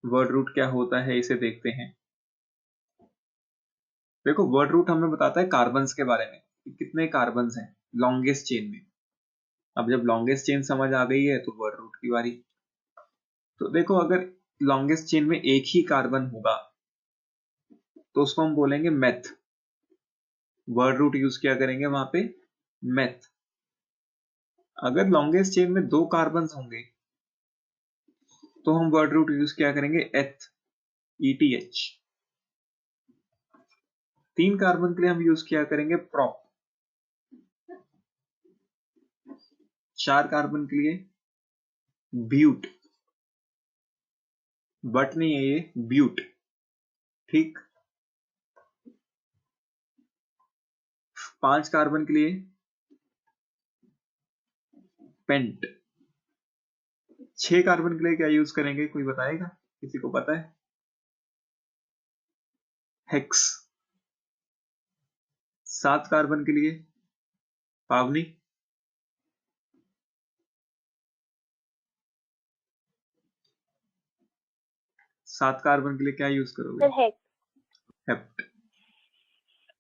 वर्ड रूट क्या होता है इसे देखते हैं। देखो वर्ड रूट हमें बताता है कार्बन्स के बारे में कि कितने कार्बन्स हैं लॉन्गेस्ट चेन में। अब जब लॉन्गेस्ट चेन समझ आ गई है तो वर्ड रूट की बारी। तो देखो अगर लॉन्गेस्ट चेन में एक ही कार्बन होगा तो उसको हम बोलेंगे मेथ। वर्ड रूट यूज किया करेंगे वहां पे मेथ। अगर लॉन्गेस्ट चेन में 2 कार्बन होंगे तो हम वर्ड रूट यूज किया करेंगे एथ, ETH। 3 कार्बन के लिए हम यूज किया करेंगे प्रॉप। 4 कार्बन के लिए ब्यूट। बट नहीं है ये, ब्यूट। ठीक। 5 कार्बन के लिए पेंट। 6 कार्बन के लिए क्या यूज करेंगे, कोई बताएगा? किसी को पता है? हेक्स। 7 कार्बन के लिए पावनी। 7 कार्बन के लिए क्या यूज करोगे? Sir hex. हेप्ट।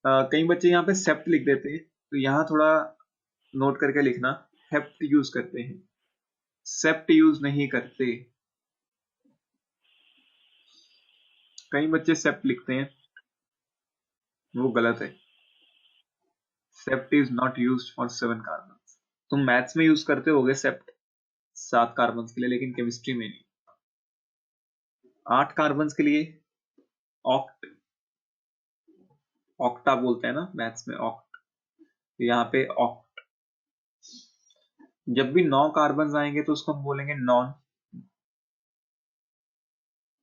कई बच्चे यहाँ पे सेप्ट लिख देते हैं, तो यहाँ थोड़ा नोट करके लिखना, हेप्ट यूज करते हैं, सेप्ट यूज नहीं करते। कई बच्चे सेप्ट लिखते हैं, वो गलत है। Sept is not used for 7 carbon. तुम मैथ्स में यूज करते होगे सेप्ट 7 कार्बन के लिए, लेकिन केमिस्ट्री में नहीं। 8 कार्बन के लिए ऑक्ट। ऑक्टा बोलते हैं ना मैथ्स में, ऑक्ट। तो यहाँ पे ऑक्ट। जब भी 9 कार्बन आएंगे तो उसको हम बोलेंगे नॉन,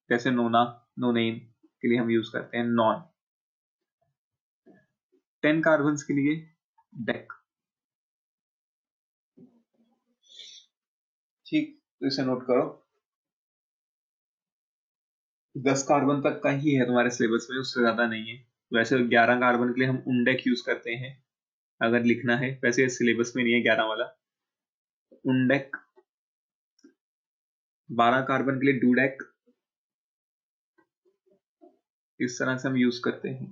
जैसे नोना, नोनेन, के लिए हम यूज करते हैं नॉन। 10 कार्बन के लिए डेक। ठीक, तो इसे नोट करो। 10 कार्बन तक का ही है तुम्हारे सिलेबस में, उससे ज्यादा नहीं है। वैसे 11 कार्बन के लिए हम उंडेक यूज करते हैं अगर लिखना है, वैसे सिलेबस में नहीं है 11 वाला। उंडेक। 12 कार्बन के लिए डूडेक। इस तरह से हम यूज करते हैं।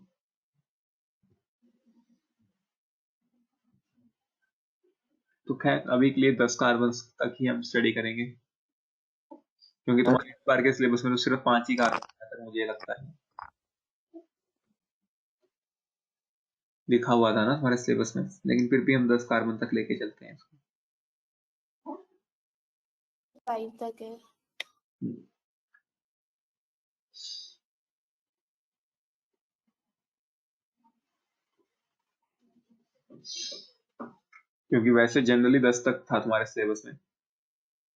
तो खैर अभी के लिए 10 कार्बन तक ही हम स्टडी करेंगे, क्योंकि तुम्हारे इस बार के सिलेबस में तो सिर्फ 5 ही कार्बन मुझे लगता है लिखा हुआ था ना हमारे सिलेबस में, लेकिन फिर भी हम 10 कार्बन तक लेके चलते हैं इसको। 5 तक है। क्योंकि वैसे जनरली 10 तक था तुम्हारे सिलेबस में,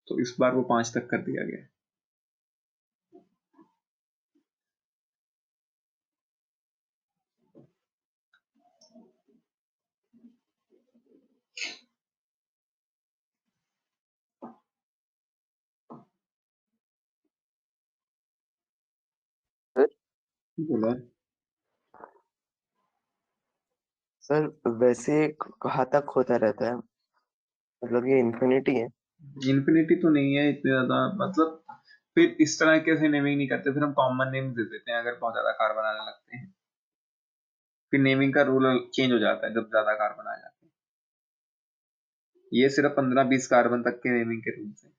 तो इस बार वो 5 तक कर दिया गया है। बोला सर वैसे कहाँ तक होता रहता है, मतलब ये इन्फिनिटी है? इन्फिनिटी तो नहीं है इतने ज्यादा, मतलब फिर इस तरह के से नेमिंग नहीं करते, फिर हम कॉमन नेम दे देते हैं अगर बहुत ज्यादा कार्बन आने लगते हैं। फिर नेमिंग का रूल चेंज हो जाता है जब ज्यादा कार्बन आ जाते हैं। ये सिर्फ 15-20 कार्बन तक के नेमिंग के रूल है।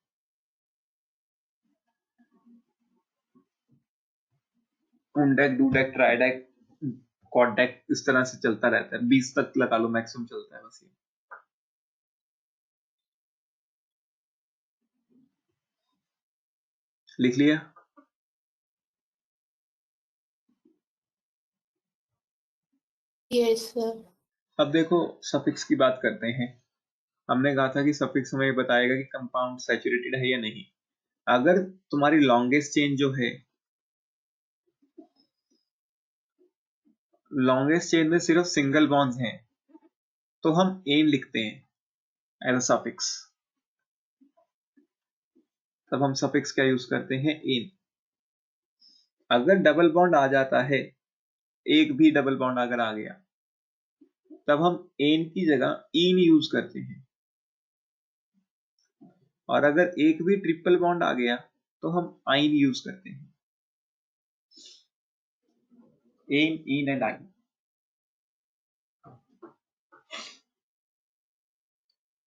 उंडेक, डूडेक, ट्राइडेक, क्वाड्डेक, इस तरह से चलता रहता है। 20 तक लगा लो, मैक्सिमम चलता है बस ये। लिख लिया? Yes sir. अब देखो सफिक्स की बात करते हैं। हमने कहा था कि सफिक्स हमें बताएगा कि कंपाउंड सैचुरेटेड है या नहीं। अगर तुम्हारी लॉन्गेस्ट चेन जो है, लॉन्गेस्ट चेन में सिर्फ सिंगल बॉन्ड्स हैं, तो हम एन लिखते हैं एज अ सफिक्स। तब हम सफिक्स क्या यूज करते हैं? एन। अगर डबल बॉन्ड आ जाता है, एक भी डबल बॉन्ड अगर आ गया, तब हम एन की जगह इन यूज करते हैं। और अगर एक भी ट्रिपल बॉन्ड आ गया तो हम आइन यूज करते हैं। एन, इन एंड आइन।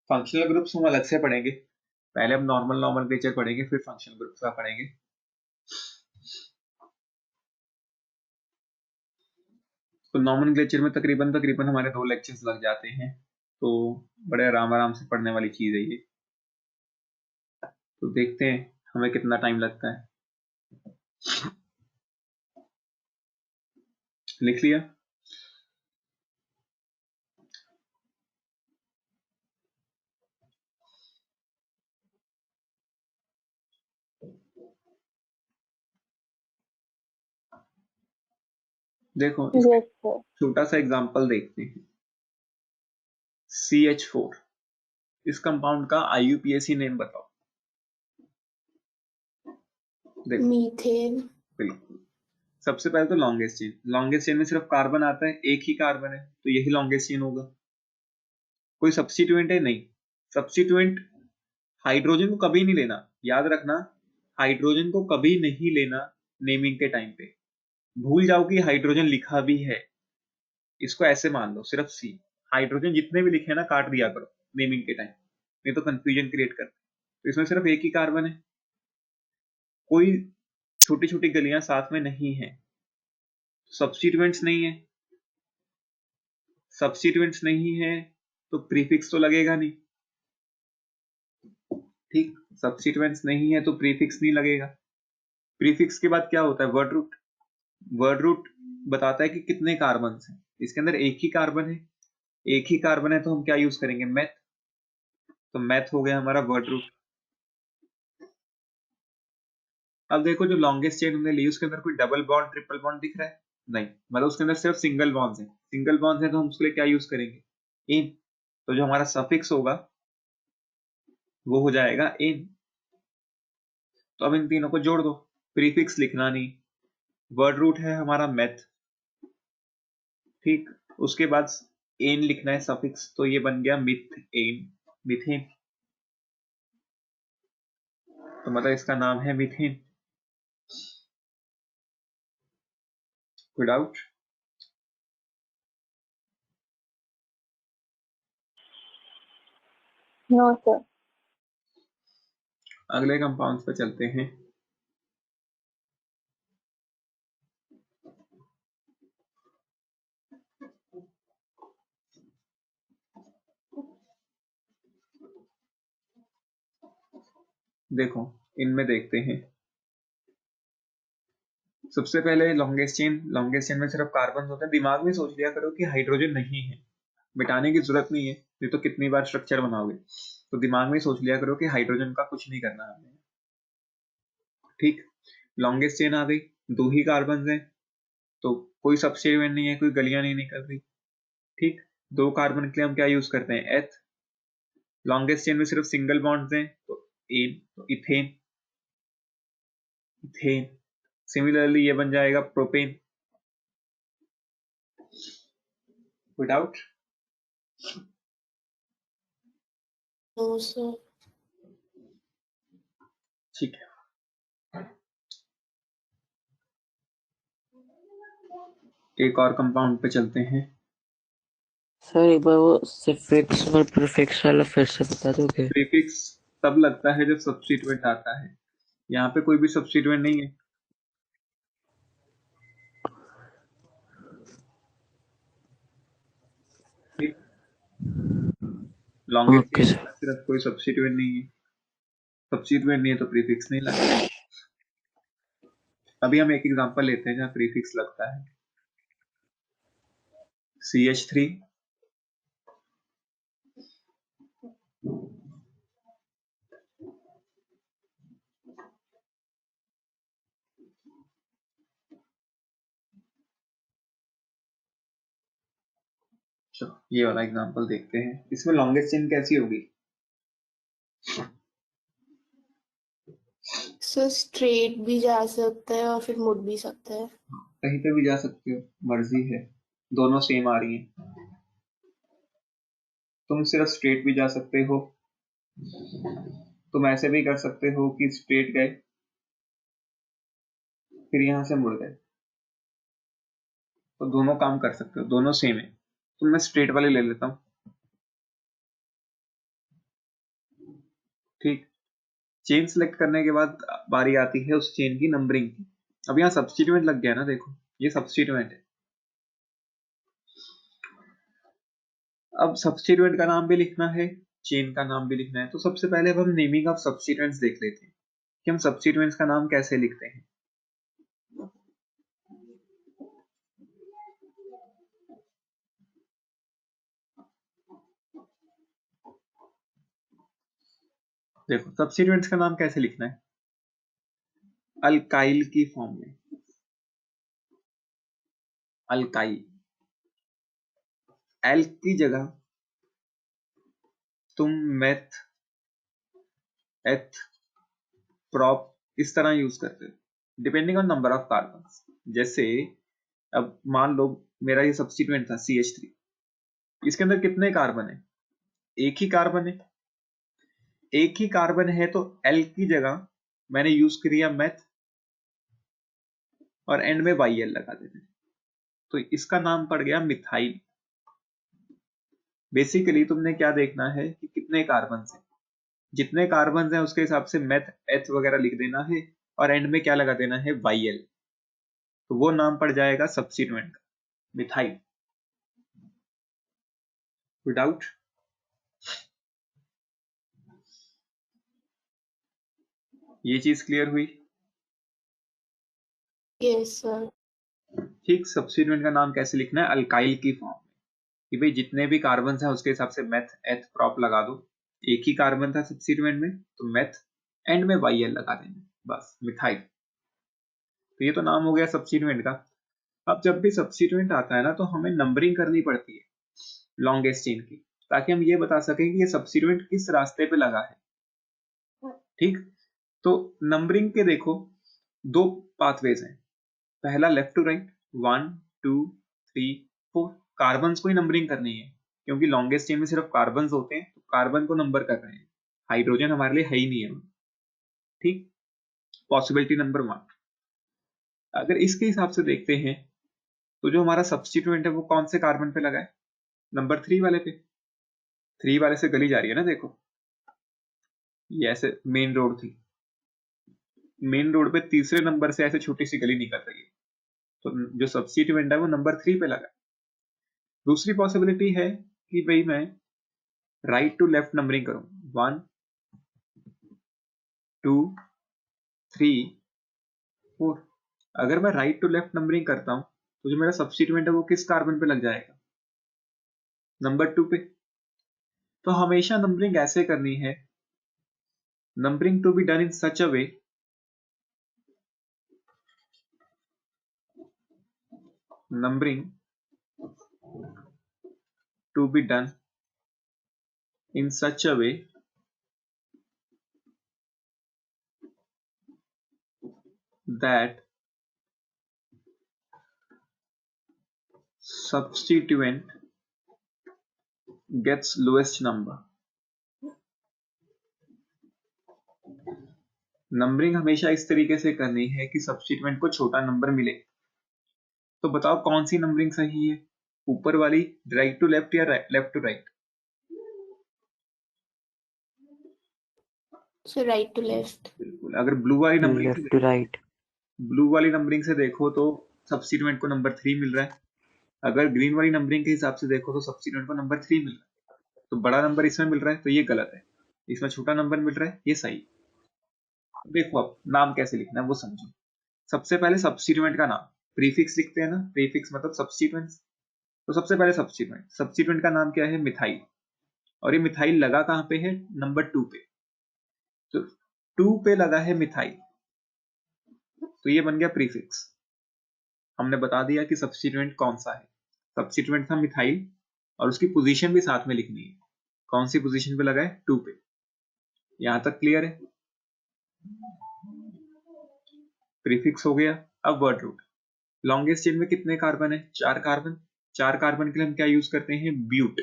फंक्शनल ग्रुप्स हम अलग से पढ़ेंगे। पहले हम नॉर्मल नॉमेनक्लेचर पढ़ेंगे, फिर फंक्शनल ग्रुप्स का पढ़ेंगे। तो नॉमेनक्लेचर में तकरीबन तकरीबन हमारे 2 लेक्चर्स लग जाते हैं, तो बड़े आराम आराम से पढ़ने वाली चीज है ये। तो देखते हैं हमें कितना टाइम लगता है। लिख लिया? देखो इसका यस सर। छोटा सा एग्जांपल देखते हैं। CH4, इस कंपाउंड का IUPAC नेम बताओ। देखो मीथेन। बिल्कुल। सबसे पहले तो लॉन्गेस्ट चेन। लॉन्गेस्ट चेन में सिर्फ कार्बन आता है, एक ही कार्बन है, तो यही लॉन्गेस्ट चेन होगा। कोई सब्स्टिट्यूएंट है? नहीं। सब्स्टिट्यूएंट हाइड्रोजन को कभी नहीं लेना, याद रखना। हाइड्रोजन को कभी नहीं लेना नेमिंग के टाइम पे। भूल जाओ कि हाइड्रोजन लिखा भी है, इसको ऐसे मान लो सिर्फ सी। हाइड्रोजन जितने भी लिखे ना काट दिया करो नेमिंग के टाइम, नहीं तो कंफ्यूजन क्रिएट करते। तो इसमें सिर्फ एक ही कार्बन है, कोई छोटी छोटी गलियां साथ में नहीं है। सब्स्टिट्यूएंट्स नहीं है, सब्स्टिट्यूएंट्स नहीं है तो प्रीफिक्स तो लगेगा नहीं। ठीक, सब्स्टिट्यूएंट्स नहीं है तो प्रीफिक्स नहीं लगेगा। प्रीफिक्स के बाद क्या होता है? Word root. वर्ड रूट बताता है कि कितने कार्बन हैं। इसके अंदर एक ही कार्बन है, एक ही कार्बन है तो हम क्या यूज करेंगे? मैथ। तो मैथ हो गया हमारा वर्ड रूट। अब देखो जो लॉन्गेस्ट चेन हमने ली उसके अंदर कोई डबल बॉन्ड ट्रिपल बॉन्ड दिख रहा है? नहीं, मतलब उसके अंदर सिर्फ सिंगल बॉन्ड्स हैं। सिंगल बॉन्ड्स हैं तो हम उसके लिए क्या यूज करेंगे? इन। तो जो हमारा सफिक्स होगा वो हो जाएगा इन। तो अब इन तीनों को जोड़ दो, प्रीफिक्स लिखना नहीं, वर्ड रूट है हमारा मेथ, ठीक। उसके बाद एन लिखना है सफिक्स, तो ये बन गया मिथ एन, मिथेन। तो मतलब इसका नाम है मिथेन। कोई डाउट? No sir. अगले कंपाउंड्स पे चलते हैं। देखो इनमें देखते हैं। सबसे पहले लॉन्गेस्ट चेन में सिर्फ कार्बन होते हैं। दिमाग में सोच लिया करो कि हाइड्रोजन नहीं है, मिटाने की जरूरत नहीं है, ये तो कितनी बार स्ट्रक्चर बनाओगे। तो दिमाग में सोच लिया करो कि हाइड्रोजन का कुछ नहीं करना हमने, ठीक। लॉन्गेस्ट चेन आ गई, 2 ही कार्बन हैं, तो कोई सब्स्टिट्यूएंट नहीं है, कोई गलियां नहीं निकल रही, ठीक। 2 कार्बन के लिए हम क्या यूज करते हैं? एथ। लॉन्गेस्ट चेन में सिर्फ सिंगल बॉन्ड्स हैं, तो एन, तो इथेन, इथेन। सिमिलरली ये बन जाएगा प्रोपेन। कोई डाउट? No sir. ठीक है। एक और कंपाउंड पे चलते हैं। सर एक बार वो सफिक्स और प्रीफिक्स वाला फिर से बता दोगे? प्रीफिक्स तब लगता है जब सब्स्टिट्यूएंट आता है, यहाँ पे कोई भी सब्स्टिट्यूएंट नहीं है, ठीक। Longest okay chain sir. सिर्फ कोई सब्स्टिट्यूएंट नहीं है, सब्स्टिट्यूएंट नहीं है तो प्रीफिक्स नहीं लगता। अभी हम एक एग्जांपल लेते हैं जहाँ प्रीफिक्स लगता है। CH3, चलो ये वाला एग्जांपल देखते हैं। इसमें लॉन्गेस्ट चेन कैसी होगी? सर स्ट्रेट भी जा सकता है और फिर मुड़ भी सकता है। कहीं पे भी जा सकते हो, मर्जी है, दोनों सेम आ रही हैं। तुम सिर्फ स्ट्रेट भी जा सकते हो, तुम ऐसे भी कर सकते हो कि स्ट्रेट गए फिर यहां से मुड़ गए, तो दोनों काम कर सकते हो, दोनों सेम है। तो मैं स्ट्रेट वाले ले लेता हूं, ठीक। चेन सेलेक्ट करने के बाद बारी आती है उस चेन की नंबरिंग की। अब यहाँ सब्स्टिट्यूएंट लग गया ना, देखो ये सब्स्टिट्यूएंट है। अब सब्स्टिट्यूएंट का नाम भी लिखना है, चेन का नाम भी लिखना है, तो सबसे पहले अब हम नेमिंग ऑफ सब्स्टिट्यूएंट्स देख लेते हैं कि हम सब्स्टिट्यूएंट्स का नाम कैसे लिखते हैं। देखो सब्स्टिट्यूएंट्स का नाम कैसे लिखना है, अल्काइल की फॉर्म में, अल्काइल। एल की जगह तुम मेथ, एथ, प्रॉप इस तरह यूज करते हो depending on number of carbon. जैसे अब मान लो मेरा ये सब्स्टिट्यूएंट था CH3, इसके अंदर कितने कार्बन है? एक ही कार्बन है, एक ही कार्बन है, तो एल की जगह मैंने यूज किया मेथ और एंड में YL लगा देते, तो इसका नाम पड़ गया मिथाइल। बेसिकली तुमने क्या देखना है कि कितने कार्बन है, जितने कार्बन हैं उसके हिसाब से मेथ एथ वगैरह लिख देना है और एंड में क्या लगा देना है? YL। तो वो नाम पड़ जाएगा सब्स्टिट्यूएंट का, मिथाइल। कोई डाउट? ये चीज क्लियर हुई? Yes sir. ठीक। सब्स्टिट्यूएंट का नाम कैसे लिखना है? अल्काइल की फॉर्म में, कि भाई जितने भी कार्बन हैं उसके हिसाब से मेथ एथ प्रॉप लगा दो। एक ही कार्बन था सब्स्टिट्यूएंट में तो मेथ एंड में YL लगा देना, बस मिथाइल। तो ये तो नाम हो गया सब्स्टिट्यूएंट का। अब जब भी सब्स्टिट्यूएंट आता है ना तो हमें नंबरिंग करनी पड़ती है लॉन्गेस्ट चेन की, ताकि हम ये बता सकें कि ये सब्स्टिट्यूएंट किस रास्ते पे लगा है। ठीक, तो नंबरिंग के देखो दो पाथवेज हैं। पहला लेफ्ट टू राइट, 1 2 3 4, कार्बन्स को ही नंबरिंग करनी है क्योंकि लॉन्गेस्ट चेन में सिर्फ कार्बन्स होते हैं, तो कार्बन को नंबर कर रहे हैं, हाइड्रोजन हमारे लिए है ही नहीं है। ठीक, पॉसिबिलिटी नंबर 1। अगर इसके हिसाब से देखते हैं तो जो हमारा सब्स्टिट्यूएंट है वो कौन से कार्बन पे लगा है, नंबर 3 वाले पे। 3 वाले से गली जा रही है ना, देखो ये ऐसे मेन रोड थी, मेन रोड पे तीसरे नंबर से ऐसे छोटी सी गली निकल रही है, तो जो सब्स्टिट्यूएंट है वो नंबर 3 पे लगा। दूसरी पॉसिबिलिटी है कि भाई मैं राइट टू लेफ्ट नंबरिंग करूं, 1 2 3 4। अगर मैं राइट टू लेफ्ट नंबरिंग करता हूं तो जो मेरा सब्स्टिट्यूएंट है वो किस कार्बन पे लग जाएगा, नंबर 2 पे। तो हमेशा नंबरिंग ऐसे करनी है, numbering to be done in such a way numbering to be done in such a way that substituent gets lowest number। Numbering हमेशा इस तरीके से करनी है कि सब्स्टिट्यूएंट को छोटा नंबर मिले। तो बताओ कौन सी नंबरिंग सही है, ऊपर वाली राइट टू लेफ्ट या left to right? So right to left. बिल्कुल, अगर ब्लू वाली numbering left to right. Blue वाली नंबरिंग से देखो तो सब्स्टिट्यूएंट को नंबर 3 मिल रहा है, अगर ग्रीन वाली नंबरिंग के हिसाब से देखो तो सब्स्टिट्यूएंट को नंबर 3 मिल रहा है। तो बड़ा नंबर इसमें मिल रहा है तो ये गलत है, इसमें छोटा नंबर मिल रहा है ये सही। देखो अब नाम कैसे लिखना है वो समझो। सबसे पहले सब्स्टिट्यूएंट का नाम, प्रीफिक्स लिखते हैं ना, प्रीफिक्स मतलब सब्स्टिट्यूएंट। तो सबसे पहले सब्स्टिट्यूएंट का नाम क्या है, मिथाइल। और ये मिथाइल लगा कहां पे है, नंबर 2 पे। तो 2 पे लगा है मिथाइल, तो ये बन गया प्रीफिक्स। हमने बता दिया कि सब्स्टिट्यूएंट कौन सा है, सब्स्टिट्यूएंट था मिथाइल और उसकी पोजीशन भी साथ में लिखनी है, कौन सी पोजीशन पे लगा है, 2 पे। यहां तक क्लियर है, प्रीफिक्स हो गया। अब वर्ड रूट, लॉन्गेस्ट चेन में कितने कार्बन है, 4 कार्बन। 4 कार्बन के लिए हम क्या यूज करते हैं, ब्यूट।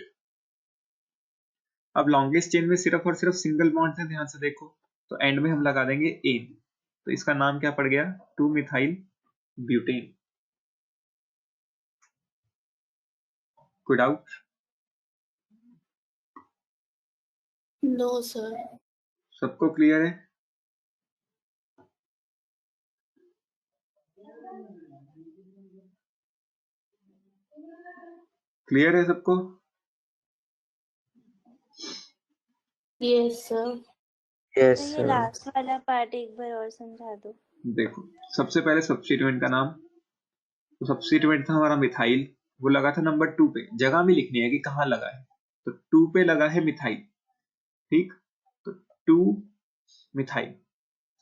अब लॉन्गेस्ट चेन में सिर्फ और सिर्फ सिंगल बॉन्ड है, ध्यान से देखो, तो एंड में हम लगा देंगे एन, तो इसका नाम क्या पड़ गया, 2 मिथाइल ब्यूटेन। कोई डाउट? No sir. सबको क्लियर है? क्लियर है सबको? Yes sir. यस तो ये सर। लास्ट वाला पार्ट एक बार और समझा दो। देखो सबसे पहले सब्स्टिट्यूएंट का नाम, तो सब्स्टिट्यूएंट था हमारा मिथाइल, वो लगा था नंबर 2 पे, जगह भी लिखनी है कि कहाँ लगा है, तो 2 पे लगा है मिथाइल। ठीक, तो 2 मिथाइल,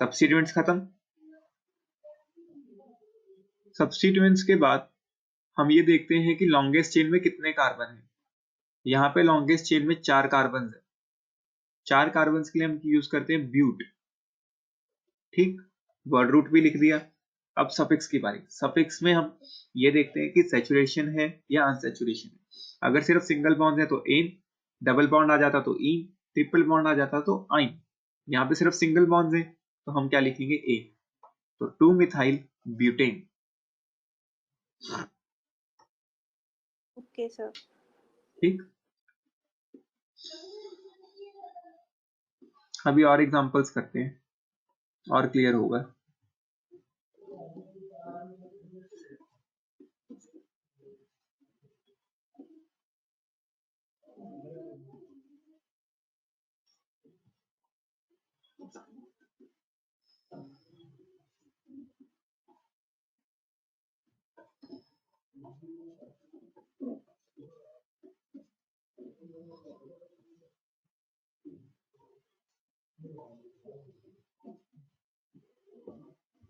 सब्स्टिट्यूएंट्स खत्म। सब्स्टिट्यूएंट्स के बाद हम ये देखते हैं कि लॉन्गेस्ट चेन में कितने कार्बन हैं। यहाँ पे लॉन्गेस्ट चेन में 4 कार्बन है, 4 कार्बन के लिए हम यूज करते हैं ब्यूट। ठीक, वर्ड रूट भी लिख दिया। अब सफिक्स की बारी, सफिक्स में हम ये देखते हैं कि सैचुरेशन है या अनसैचुरेशन है। अगर सिर्फ सिंगल बॉन्ड है तो एन, डबल बॉन्ड आ जाता तो इन, ट्रिपल बॉन्ड आ जाता तो आइन। यहाँ पे सिर्फ सिंगल बॉन्ड है तो हम क्या लिखेंगे, एन। तो 2 मिथाइल ब्यूटेन। Okay sir. ठीक, अभी और एग्जांपल्स करते हैं और क्लियर होगा।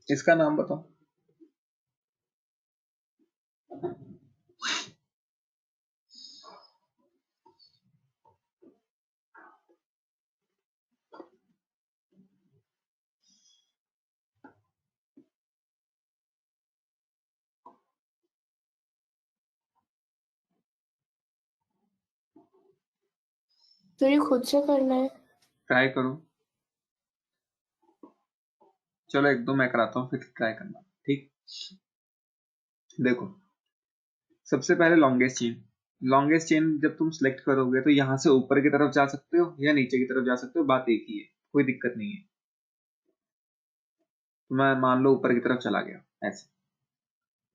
इसका नाम बताओ, तो ये खुद से करना है? ट्राई करो, चलो एक दो मैं कराता हूँ फिर ट्राई करना। ठीक, देखो सबसे पहले लॉन्गेस्ट चेन जब तुम सिलेक्ट करोगे तो यहाँ से ऊपर की तरफ जा सकते हो या नीचे की तरफ जा सकते हो, बात एक ही है, कोई दिक्कत नहीं है। तो मैं मान लो ऊपर की तरफ चला गया, ऐसे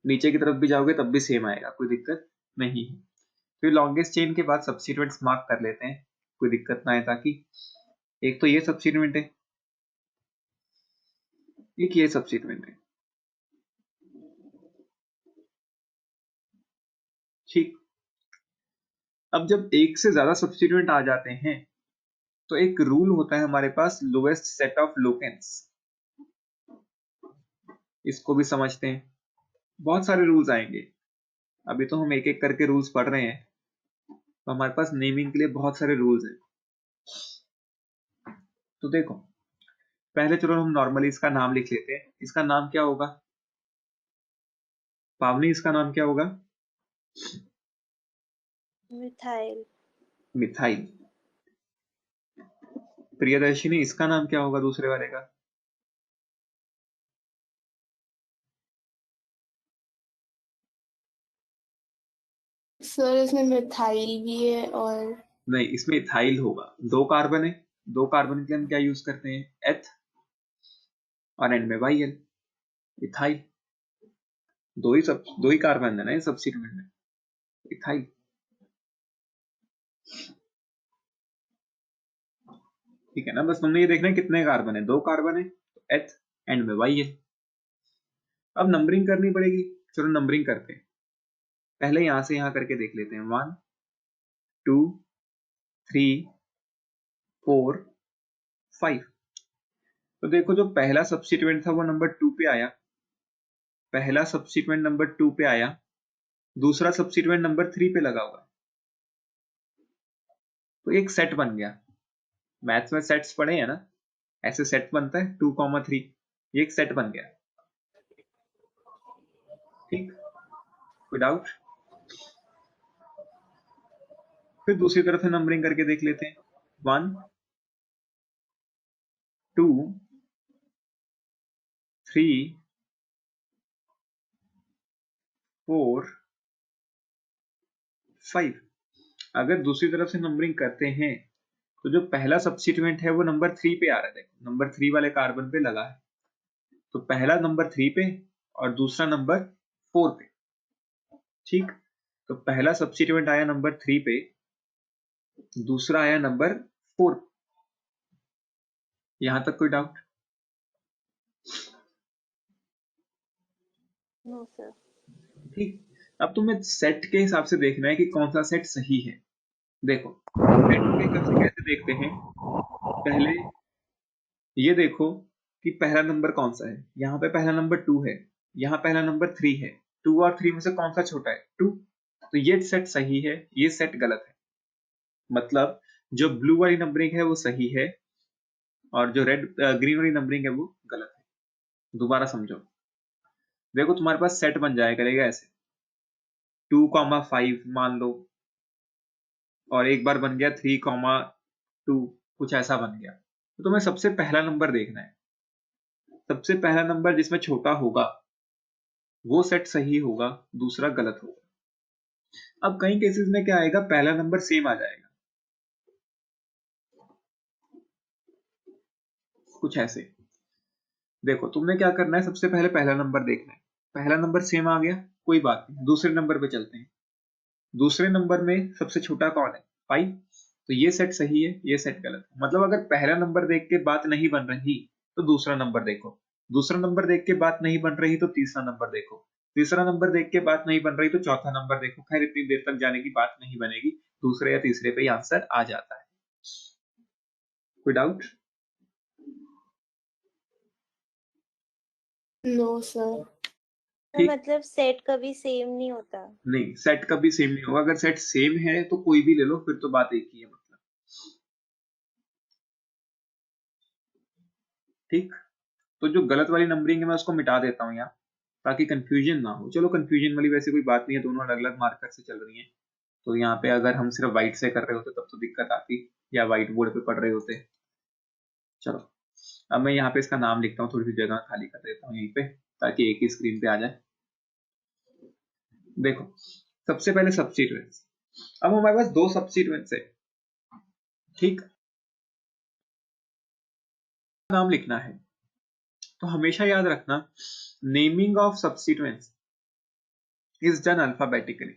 नीचे की तरफ भी जाओगे तब भी सेम आएगा, कोई दिक्कत नहीं है। फिर लॉन्गेस्ट चेन के बाद सब्स्टिट्यूएंट्स मार्क कर लेते हैं, कोई दिक्कत ना आए, ताकि एक तो ये सब्स्टिट्यूएंट है, एक ये सब्स्टिट्यूएंट है। ठीक, अब जब एक से ज्यादा सब्स्टिट्यूएंट आ जाते हैं तो एक रूल होता है हमारे पास, लोएस्ट सेट ऑफ लोकेंस। इसको भी समझते हैं, बहुत सारे रूल्स आएंगे, अभी तो हम एक एक करके रूल्स पढ़ रहे हैं, तो हमारे पास नेमिंग के लिए बहुत सारे रूल्स हैं। तो देखो पहले चलो हम नॉर्मली इसका नाम लिख लेते हैं। इसका नाम क्या होगा पावनी? इसका नाम क्या होगा? मिथाइल। मिथाइल। प्रियदर्शिनी इसका नाम क्या होगा दूसरे वाले का? सर इसमें मिथाइल भी है और नहीं, इसमें इथाइल होगा, 2 कार्बन है, 2 कार्बन के लिए हम क्या यूज करते हैं? एथ, और एंड में वाई-एल, इथाइल। दो ही कार्बन है ना ये सब्स्टिट्यूएंट में, इथाइल। ठीक है ना, बस हमने ये देखना है कितने कार्बन है, 2 कार्बन है, तो एथ, एंड में वाई-एल। अब नंबरिंग करनी पड़ेगी, चलो नंबरिंग करते हैं। पहले यहां से यहां करके देख लेते हैं, 1 2 3 4 5। तो देखो जो पहला सब्स्टिट्यूएंट था वो नंबर 2 पे आया, पहला सब्स्टिट्यूएंट नंबर 2 पे आया, दूसरा सब्स्टिट्यूएंट नंबर 3 पे लगा हुआ है, तो एक सेट बन गया। मैथ्स में सेट्स पढ़े हैं ना, ऐसे सेट बनता है 2,3, ये एक सेट बन गया। ठीक, कोई डाउट? फिर दूसरी तरफ से नंबरिंग करके देख लेते हैं, 1 2 3 4 5। अगर दूसरी तरफ से नंबरिंग करते हैं तो जो पहला सब्स्टिट्यूएंट है वो नंबर 3 पे आ रहा है, देखो नंबर 3 वाले कार्बन पे लगा है, तो पहला नंबर 3 पे और दूसरा नंबर 4 पे। ठीक, तो पहला सब्स्टिट्यूएंट आया नंबर 3 पे, दूसरा आया नंबर 4 पे। यहां तक कोई डाउट? No sir. ठीक, अब तुम्हें सेट के हिसाब से देखना है कि कौन सा सेट सही है। देखो सेट के हिसाब से कैसे देखते हैं, पहले ये देखो कि पहला नंबर कौन सा है। यहाँ पे पहला नंबर 2 है, यहाँ पहला नंबर 3 है, 2 और 3 में से कौन सा छोटा है? 2। तो ये सेट सही है, ये सेट गलत है। मतलब जो ब्लू वाली नंबरिंग है वो सही है और जो ग्रीन वाली नंबरिंग है वो गलत है। दोबारा समझो, देखो तुम्हारे पास सेट बन जाया करेगा ऐसे 2,5 मान लो, और एक बार बन गया 3,2, कुछ ऐसा बन गया। तो तुम्हें सबसे पहला नंबर देखना है, सबसे पहला नंबर जिसमें छोटा होगा वो सेट सही होगा, दूसरा गलत होगा। अब कई केसेस में क्या आएगा, पहला नंबर सेम आ जाएगा, कुछ ऐसे। देखो तुमने क्या करना है, सबसे पहले पहला नंबर देखना है, पहला नंबर सेम आ गया, कोई बात नहीं, दूसरे नंबर पे चलते हैं। दूसरे नंबर में सबसे छोटा कौन है? 5। तो ये सेट सही है, ये सेट गलत है। मतलब अगर पहला नंबर देख के बात नहीं बन रही तो दूसरा नंबर देखो, दूसरा नंबर देख के बात नहीं बन रही तो तीसरा नंबर देखो, तीसरा नंबर देख के बात नहीं बन रही तो चौथा नंबर देखो। खैर इतनी देर तक जाने की बात नहीं बनेगी, दूसरे या तीसरे पे ही आंसर आ जाता है। कोई डाउट? No sir. ठीक, मतलब सेट कभी सेम नहीं होता? नहीं सेट कभी सेम नहीं होगा, अगर सेट सेम है तो कोई भी ले लो, फिर तो बात एक ही है मतलब। ठीक, तो जो गलत वाली नंबरिंग है मैं उसको मिटा देता हूँ यहाँ, ताकि कंफ्यूजन ना हो। चलो कंफ्यूजन वाली वैसे कोई बात नहीं है, दोनों अलग अलग मार्कर से चल रही हैं, तो यहाँ पे अगर हम सिर्फ वाइट से कर रहे होते तब तो दिक्कत आती। या व्हाइट बोर्ड पे पढ़ रहे होते। चलो अब मैं यहाँ पे इसका नाम लिखता हूँ, थोड़ी सी जगह खाली कर देता हूँ यहीं पे ताकि एक ही स्क्रीन पे आ जाए। देखो सबसे पहले सब्स्टिट्यूएंट्स। अब हमारे पास दो सब्स्टिट्यूएंट्स है, ठीक, नाम लिखना है तो हमेशा याद रखना naming of substituents is done alphabetically.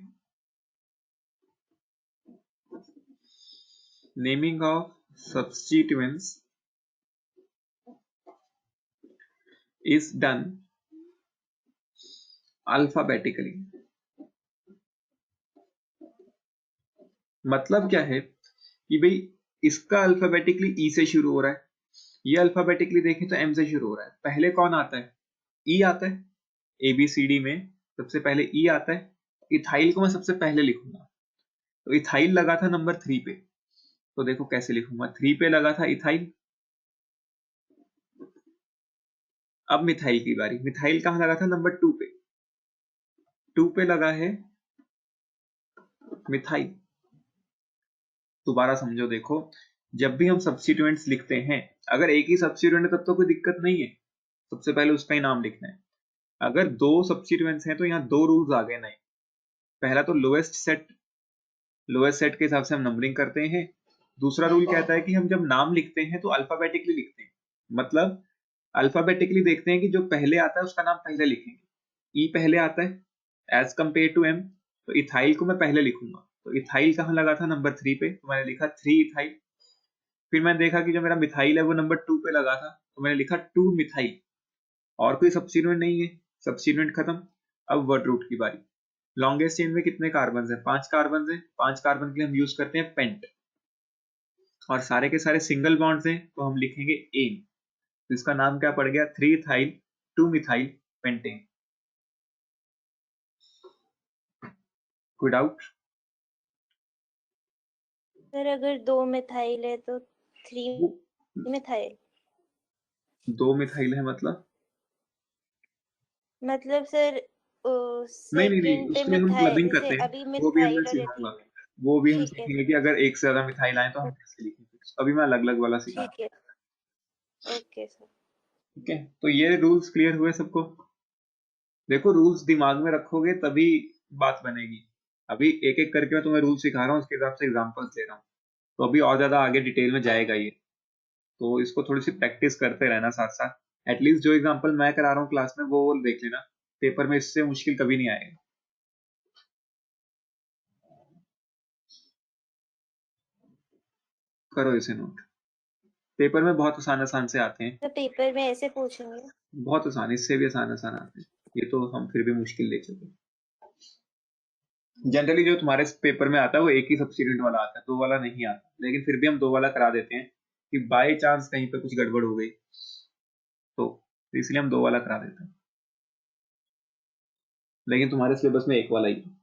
Naming of substituents is done alphabetically. मतलब क्या है कि भाई इसका अल्फाबेटिकली ई से शुरू हो रहा है, ये अल्फाबेटिकली देखें तो एम से शुरू हो रहा है। पहले कौन आता है? ई आता है। ए बी सी डी में सबसे पहले ई आता है। इथाइल को मैं सबसे पहले लिखूंगा, तो इथाइल लगा था नंबर 3 पे, तो देखो कैसे लिखूंगा, 3 पे लगा था इथाइल। अब मिथाइल की बारी। मिथाइल कहां लगा था? नंबर 2 पे, 2 पे लगा है मिथाइल। दोबारा समझो, देखो जब भी हम सब्स्टिट्यूएंट्स लिखते हैं, अगर एक ही सब्स्टिट्यूएंट है तब तो कोई दिक्कत नहीं है, सबसे पहले उसका ही नाम लिखना है। अगर दो सब्स्टिट्यूएंट्स हैं तो यहाँ दो रूल्स आ गए नए। पहला तो लोएस्ट सेट के हिसाब से हम नंबरिंग करते हैं। दूसरा रूल कहता है कि हम जब नाम लिखते हैं तो अल्फाबेटिकली लिखते हैं, मतलब अल्फाबेटिकली देखते हैं कि जो पहले आता है उसका नाम पहले लिखेंगे। ई पहले आता है एज कंपेयर टू एम, तो इथाइल को मैं पहले लिखूंगा। तो इथाइल कहाँ लगा था? नंबर 3 पे, तो मैंने लिखा 3 इथाइल। फिर मैंने देखा कि जो मेरा मिथाइल है वो नंबर 2 पे लगा था, तो मैंने लिखा 2 मिथाइल। और कोई सब्स्टिट्यूएंट नहीं है, सब्स्टिट्यूएंट खत्म। अब वर्ड रूट की बारी। लॉन्गेस्ट चेन में कितने कार्बन है? 5 कार्बन है। 5 कार्बन के लिए हम यूज करते हैं पेंट, और सारे के सारे सिंगल बॉन्ड्स हैं तो हम लिखेंगे एन। तो इसका नाम क्या पड़ गया? 3 इथाइल 2 मिथाइल पेंटेन। कोई डाउट? सर अगर 2 मिथाइल है तो 3 मिथाइल, 2 मिथाइल है मतलब सर नहीं, सेकंड पे उसके लिए हम मिथाइल, क्लबिंग जैसे करते हैं, अभी वो भी मैं मिथाइल और सिखाऊंगा। एथिल। वो भी हम ठीक है सीखेंगे सर, कि अगर एक से ज्यादा मिथाइल आए तो हम कैसे लिखेंगे। अभी मैं अलग अलग वाला सिखा रहा ठीक है, ओके सर। हूं, ठीक है? तो ये रूल्स क्लियर हुए सबको? देखो रूल्स दिमाग में रखोगे तभी बात बनेगी। अभी एक एक करके मैं तुम्हें रूल सिखा रहा हूँ, उसके हिसाब से एग्जांपल्स दे रहा हूँ, तो अभी और ज्यादा आगे डिटेल में जाएगा ये। तो इसको थोड़ी सी प्रैक्टिस करते रहना साथ साथ। एटलीस्ट जो एग्जांपल मैं करा रहा हूँ क्लास में वो देख लेना, पेपर में इससे मुश्किल कभी नहीं आएगा। करो इसे नोट, पेपर में बहुत आसान आसान से आते हैं, तो पेपर में ऐसे पूछेंगे? बहुत आसान, इससे भी आसान आसान आते हैं। ये तो हम फिर भी मुश्किल ले चुके। जनरली जो तुम्हारे पेपर में आता है वो एक ही सब्स्टिट्यूएंट वाला आता है, दो वाला नहीं आता, लेकिन फिर भी हम दो वाला करा देते हैं कि बाय चांस कहीं पे कुछ गड़बड़ हो गई तो इसलिए हम दो वाला करा देते हैं। लेकिन तुम्हारे सिलेबस में एक वाला ही है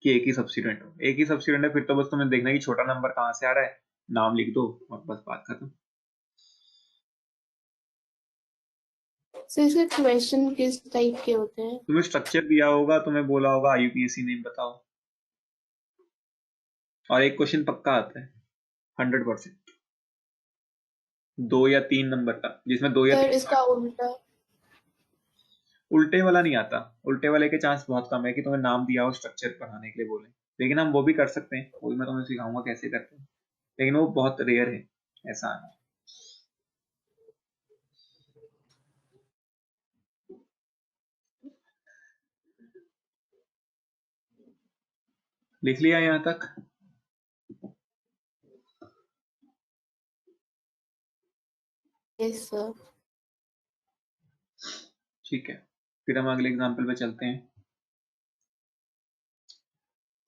कि एक ही सब्स्टिट्यूएंट हो। एक ही सब्स्टिट्यूएंट है फिर तो बस तुम्हें देखना है कि छोटा नंबर कहाँ से आ रहा है, नाम लिख दो और बस बात खत्म। सर इसके क्वेश्चन किस टाइप के होते हैं? तुम्हें स्ट्रक्चर दिया होगा, तुम्हें बोला होगा IUPAC नेम बताओ, और एक क्वेश्चन पक्का आता है 100%, 2 या 3 नंबर का, जिसमें 2 या सर 3 इसका उल्टा? उल्टे वाला नहीं आता। उल्टे वाले के चांस बहुत कम है कि तुम्हें नाम दिया हो स्ट्रक्चर पढ़ाने के लिए बोले, लेकिन हम वो भी कर सकते हैं, वो भी मैं तुम्हें सिखाऊंगा कैसे करते हैं, लेकिन वो बहुत रेयर है ऐसा आना। लिख लिया यहाँ तक? Yes sir. ठीक है, फिर हम अगले एग्जाम्पल पे चलते हैं।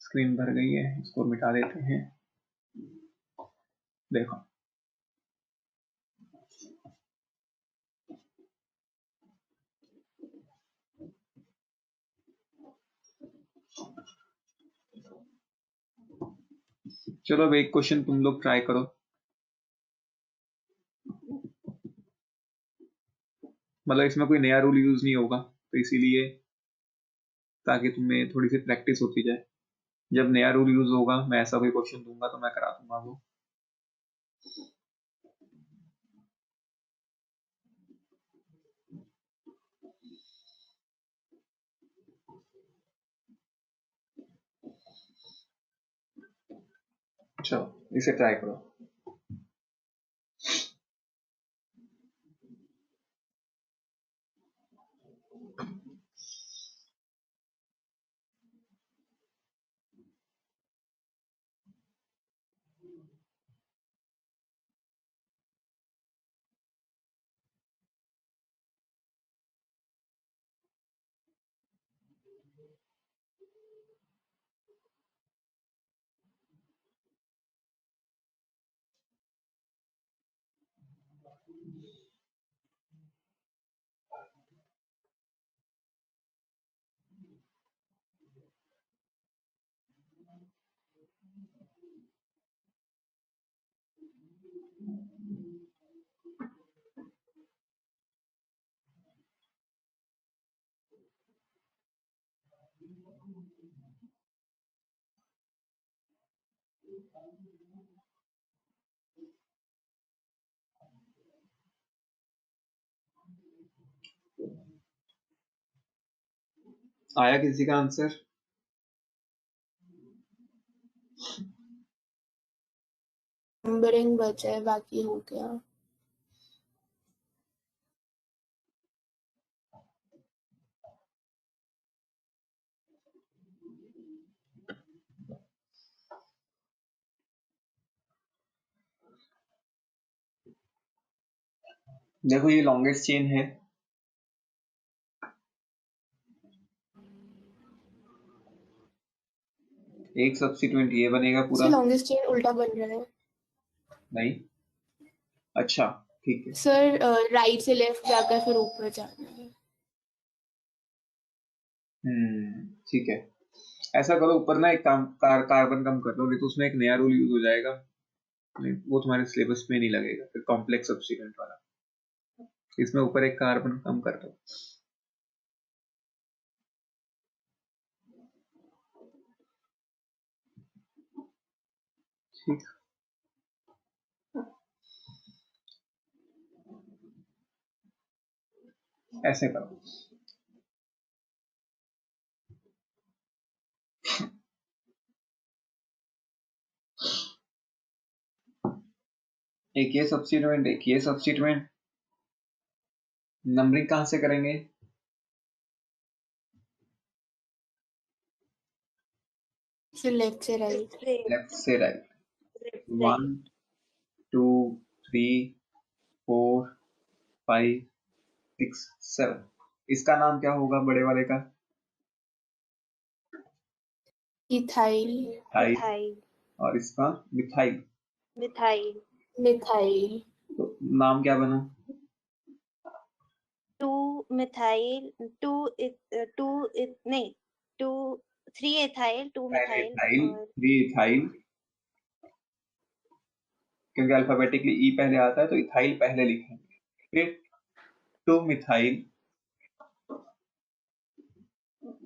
स्क्रीन भर गई है, इसको मिटा देते हैं। देखो चलो अब एक क्वेश्चन तुम लोग ट्राई करो, मतलब इसमें कोई नया रूल यूज नहीं होगा तो इसीलिए, ताकि तुम्हें थोड़ी सी प्रैक्टिस होती जाए। जब नया रूल यूज होगा मैं ऐसा कोई क्वेश्चन दूंगा तो मैं करा दूंगा वो। चलो इसे ट्राई करो। आया किसी का आंसर? नंबरिंग बचा है, बाकी हो गया। देखो ये लॉन्गेस्ट चेन है, एक सब्स्टिट्यूएंट ये बनेगा पूरा। लॉन्गेस्ट चेन उल्टा बन रहा है नहीं, अच्छा ठीक है। सर। राइट से लेफ्ट जाकर फिर ऊपर जाना है। ठीक है, ऐसा करो ऊपर ना एक काम कार्बन कम कर दो, नहीं तो उसमें एक नया रूल यूज हो जाएगा, नहीं वो तुम्हारे सिलेबस में नहीं लगेगा फिर, कॉम्प्लेक्स सब्स्टिट्यूएंट वाला। इसमें ऊपर एक कार्बन कम कर दो। ठीक, ऐसे करो। एक ये सब्स्टिट्यूएंट, एक ये सब्स्टिट्यूएंट, नंबरिंग कहां से करेंगे? फिर लेफ्ट से राइट। लेफ्ट से राइट। 1 2 3 4 5 6 7। इसका नाम क्या होगा बड़े वाले का? इथाइल। और इसका मिथाइल। मिथाइल। तो नाम क्या बना? 3 एथाइल 2 मिथाइल इथाइल, और 3 इथाइल, क्योंकि अल्फाबेटिकली ई पहले आता है तो इथाइल पहले लिखेंगे, फिर 2 मिथाइल,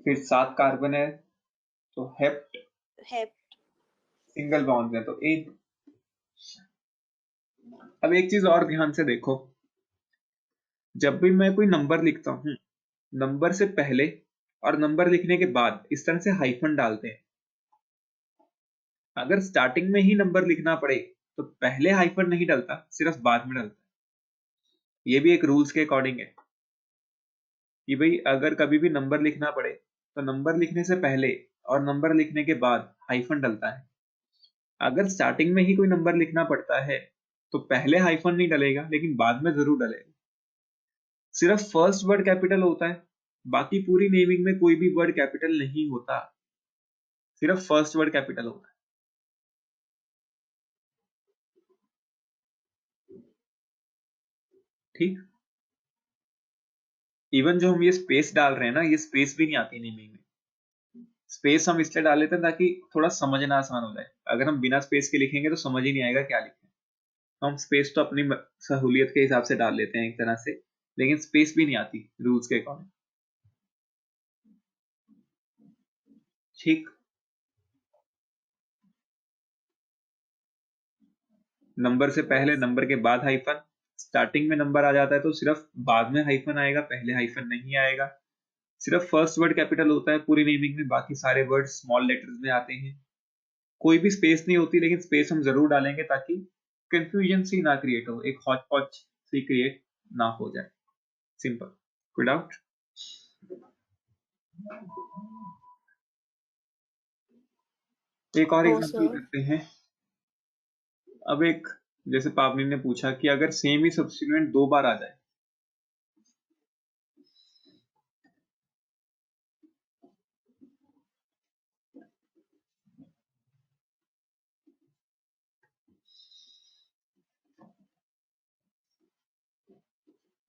फिर 7 कार्बन है तो हेप्ट, सिंगल बॉन्ड है तो एक। अब एक चीज और ध्यान से देखो, जब भी मैं कोई नंबर लिखता हूं, नंबर से पहले और नंबर लिखने के बाद इस तरह से हाइफन डालते हैं। अगर स्टार्टिंग में ही नंबर लिखना पड़े तो पहले हाइफन नहीं डलता, सिर्फ बाद में डलता है। ये भी एक रूल्स के अकॉर्डिंग है कि भाई अगर कभी भी नंबर लिखना पड़े तो नंबर लिखने से पहले और नंबर लिखने के बाद हाइफन डलता है। अगर स्टार्टिंग में ही कोई नंबर लिखना पड़ता है तो पहले हाइफन नहीं डलेगा, लेकिन बाद में जरूर डलेगा। सिर्फ फर्स्ट वर्ड कैपिटल होता है, बाकी पूरी नेमिंग में कोई भी वर्ड कैपिटल नहीं होता, सिर्फ फर्स्ट वर्ड कैपिटल होता है। ठीक, इवन जो हम ये स्पेस डाल रहे हैं ना, ये स्पेस भी नहीं आती नेमिंग में। स्पेस हम इसलिए डाल लेते हैं ताकि थोड़ा समझना आसान हो जाए। अगर हम बिना स्पेस के लिखेंगे तो समझ ही नहीं आएगा क्या लिखें। हम स्पेस तो अपनी सहूलियत के हिसाब से डाल लेते हैं एक तरह से, लेकिन स्पेस भी नहीं आती रूल्स के अकॉर्डिंग। ठीक, नंबर से पहले नंबर के बाद हाइफन, स्टार्टिंग में नंबर आ जाता है तो सिर्फ बाद में हाइफन आएगा, पहले हाइफन नहीं आएगा। सिर्फ फर्स्ट वर्ड कैपिटल होता है पूरी नेमिंग में, बाकी सारे वर्ड स्मॉल लेटर्स में आते हैं। कोई भी स्पेस नहीं होती, लेकिन स्पेस हम जरूर डालेंगे ताकि कंफ्यूजन सी ना क्रिएट हो, एक हॉच पॉच सी क्रिएट ना हो जाए। सिंपल। कोई डाउट? एक और नो एग्जांपल सर। करते हैं। अब एक, जैसे पावनी ने पूछा कि अगर सेम ही सब्स्टिट्यूएंट 2 बार आ जाए,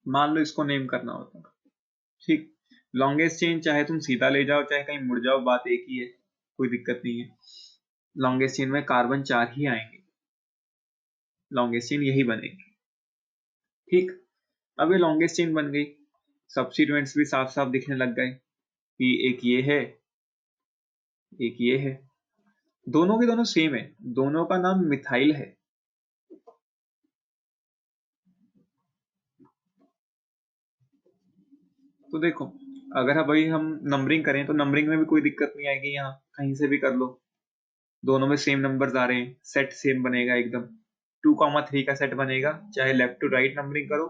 मान लो इसको नेम करना होता, ठीक। लॉन्गेस्ट चेन चाहे तुम सीधा ले जाओ चाहे कहीं मुड़ जाओ, बात एक ही है, कोई दिक्कत नहीं है। लॉन्गेस्ट चेन में कार्बन 4 ही आएंगे, लॉन्गेस्ट चेन यही बनेगी, ठीक। अब ये लॉन्गेस्ट चेन बन गई, सब्स्टिट्यूएंट्स भी साफ साफ दिखने लग गए कि एक ये है, एक ये है, दोनों के दोनों सेम है, दोनों का नाम मिथाइल है। तो देखो, अगर अभी हम नंबरिंग करें तो नंबरिंग में भी कोई दिक्कत नहीं आएगी, यहाँ कहीं से भी कर लो, दोनों में सेम नंबर्स आ रहे हैं, सेट सेम बनेगा एकदम, 2,3 का सेट बनेगा, चाहे लेफ्ट टू राइट नंबरिंग करो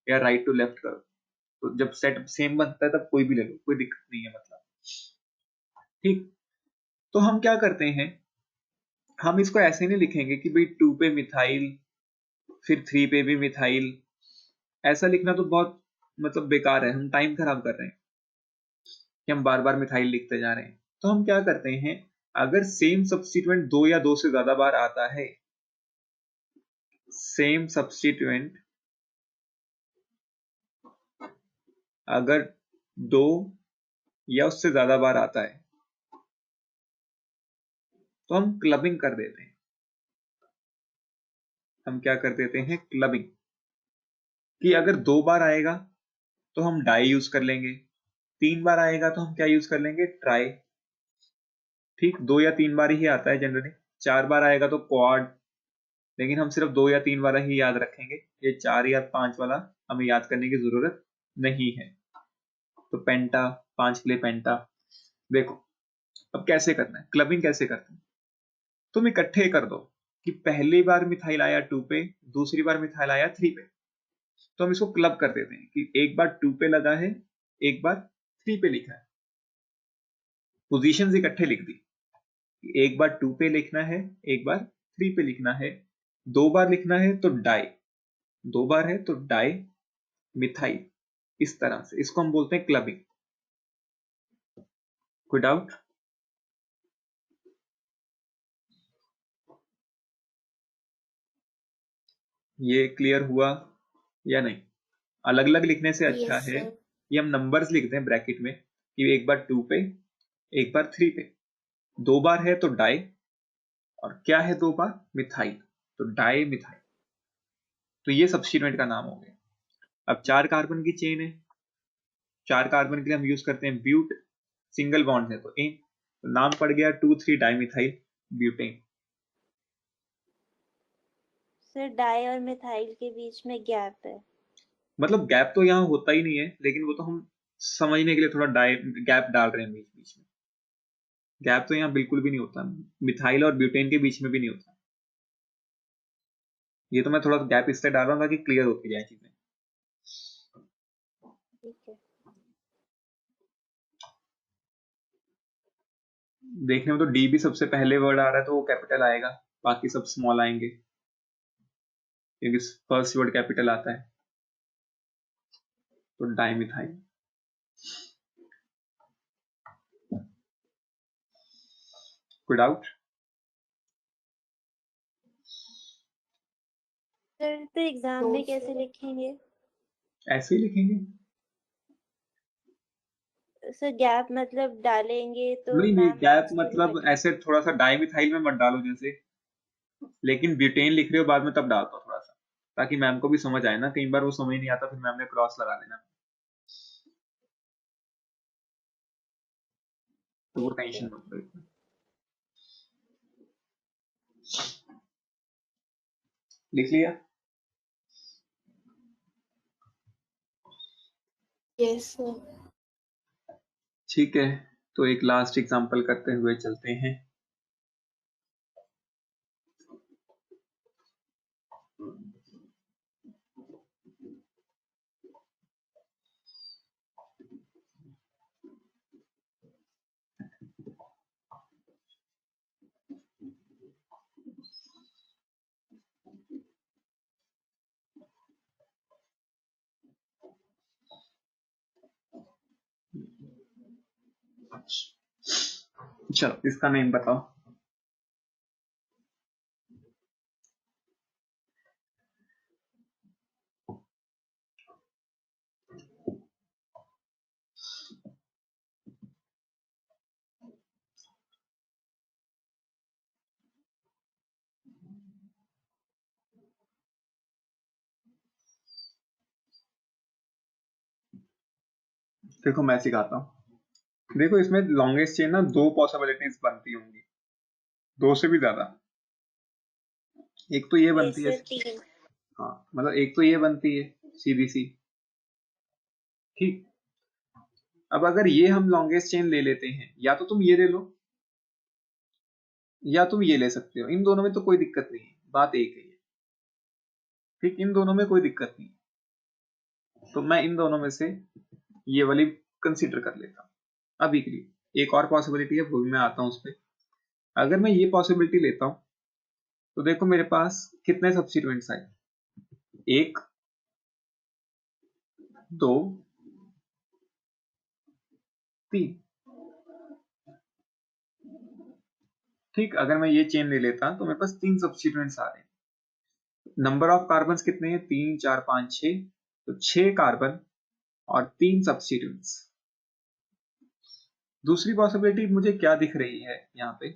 या राइट टू लेफ्ट करो, तो जब सेट सेम बनता है तब कोई भी ले लो, कोई दिक्कत नहीं है, मतलब, ठीक। तो हम क्या करते हैं, हम इसको ऐसे नहीं लिखेंगे कि भाई 2 पे मिथाइल फिर 3 पे भी मिथाइल, ऐसा लिखना तो बहुत मतलब बेकार है, हम टाइम खराब कर रहे हैं कि हम बार बार मिथाइल लिखते जा रहे हैं। तो हम क्या करते हैं, अगर सेम सब्स्टिट्यूएंट 2 या 2 से ज्यादा बार आता है, सेम सब्स्टिट्यूएंट अगर 2 या उससे ज्यादा बार आता है तो हम क्लबिंग कर देते हैं। हम क्या कर देते हैं, क्लबिंग, कि अगर 2 बार आएगा तो हम डाई यूज कर लेंगे, 3 बार आएगा तो हम क्या यूज कर लेंगे, ट्राई, ठीक। 2 या 3 बार ही आता है जनरली, 4 बार आएगा तो क्वाड, लेकिन हम सिर्फ 2 या 3 वाला ही याद रखेंगे, ये 4 या 5 वाला हमें याद करने की जरूरत नहीं है। तो पेंटा, 5 के लिए पेंटा। देखो अब कैसे करना है, क्लबिंग कैसे करते हैं, तुम इकट्ठे कर दो कि पहली बार मिथाइल आया 2 पे, दूसरी बार मिथाइल आया 3 पे, तो हम इसको क्लब कर देते हैं कि एक बार 2 पे लगा है, एक बार 3 पे लिखा है, पोजीशंस इकट्ठे लिख दी, एक बार 2 पे लिखना है, एक बार 3 पे लिखना है, 2 बार लिखना है तो डाई, 2 बार है तो डाई मिथाइल, इस तरह से इसको हम बोलते हैं क्लबिंग। कोई डाउट? ये क्लियर हुआ या नहीं? अलग अलग लिखने से अच्छा यस है सर। कि हम नंबर्स लिख दें ब्रैकेट में, कि एक बार 2 पे, एक बार 3 पे, 2 बार है तो डाई, और क्या है 2 बार, मिथाइल, तो डाई मिथाइल, तो ये सब्स्टिट्यूएंट का नाम हो गया। अब 4 कार्बन की चेन है, 4 कार्बन के लिए हम यूज करते हैं ब्यूट, सिंगल बॉन्ड है तो एन, तो नाम पड़ गया 2,3 डाइमिथाइल ब्यूटेन। सर डाई और मिथाइल के बीच में गैप है। मतलब गैप तो यहाँ होता ही नहीं है, लेकिन वो तो हम समझने के लिए थोड़ा गैप डाल रहे हैं बीच बीच में, गैप तो यहाँ बिल्कुल भी नहीं होता, मिथाइल और ब्यूटेन के बीच में भी नहीं होता। ये तो मैं थोड़ा गैप इससे डाल रहा हूँ ताकि क्लियर होती जाए चीजें। ठीक है। देखने में तो डी भी सबसे पहले वर्ड आ रहा है तो वो कैपिटल आएगा, बाकी सब स्मॉल आएंगे क्योंकि फर्स्ट वर्ड कैपिटल आता है, तो डाइमिथाइल। कोई डाउट? सर तो एग्जाम नो में कैसे सर। लिखेंगे? ऐसे ही लिखेंगे, सर गैप मतलब डालेंगे तो नहीं नहीं, मैम गैप मार्क्स थोड़ी मतलब कटेंगे। ऐसे थोड़ा सा डाइमिथाइल में मत डालो जैसे, लेकिन ब्यूटेन लिख रहे हो बाद में तब डाल दो थोड़ा सा, ताकि मैम को भी समझ आए ना, कई बार वो समझ नहीं आता फिर मैम ने क्रॉस लगा देना, तो वो ठीक टेंशन है। मत लो इतना। लिख लिया? Yes sir. ठीक है, तो एक लास्ट एग्जांपल करते हुए चलते हैं। चलो इसका नेम बताओ। देखो मैं सिखाता हूँ। देखो इसमें लॉन्गेस्ट चेन ना 2 पॉसिबिलिटीज बनती होंगी, 2 से भी ज्यादा। एक तो ये ये बनती है, से 3। हाँ मतलब एक तो ये बनती है सीधी सी, ठीक। अब अगर ये हम लॉन्गेस्ट चेन ले लेते हैं, या तो तुम ये ले लो या तुम ये ले सकते हो, इन दोनों में तो कोई दिक्कत नहीं है, बात एक है, ठीक। इन दोनों में कोई दिक्कत नहीं, तो मैं इन दोनों में से ये वाली कंसीडर कर लेता हूँ अभी के लिए। एक और पॉसिबिलिटी है, वो भी मैं आता हूँ उस पर। अगर मैं ये पॉसिबिलिटी लेता हूँ तो देखो मेरे पास कितने सब्स्टिट्यूएंट्स आए, 1 2 3, ठीक। अगर मैं ये चेन ले लेता तो मेरे पास 3 सब्स्टिट्यूएंट्स आ रहे हैं। नंबर ऑफ कार्बन कितने हैं, 3 4 5 6, तो 6 कार्बन और 3 सब्स्टिट्यूएंट्स। दूसरी पॉसिबिलिटी मुझे क्या दिख रही है यहाँ पे,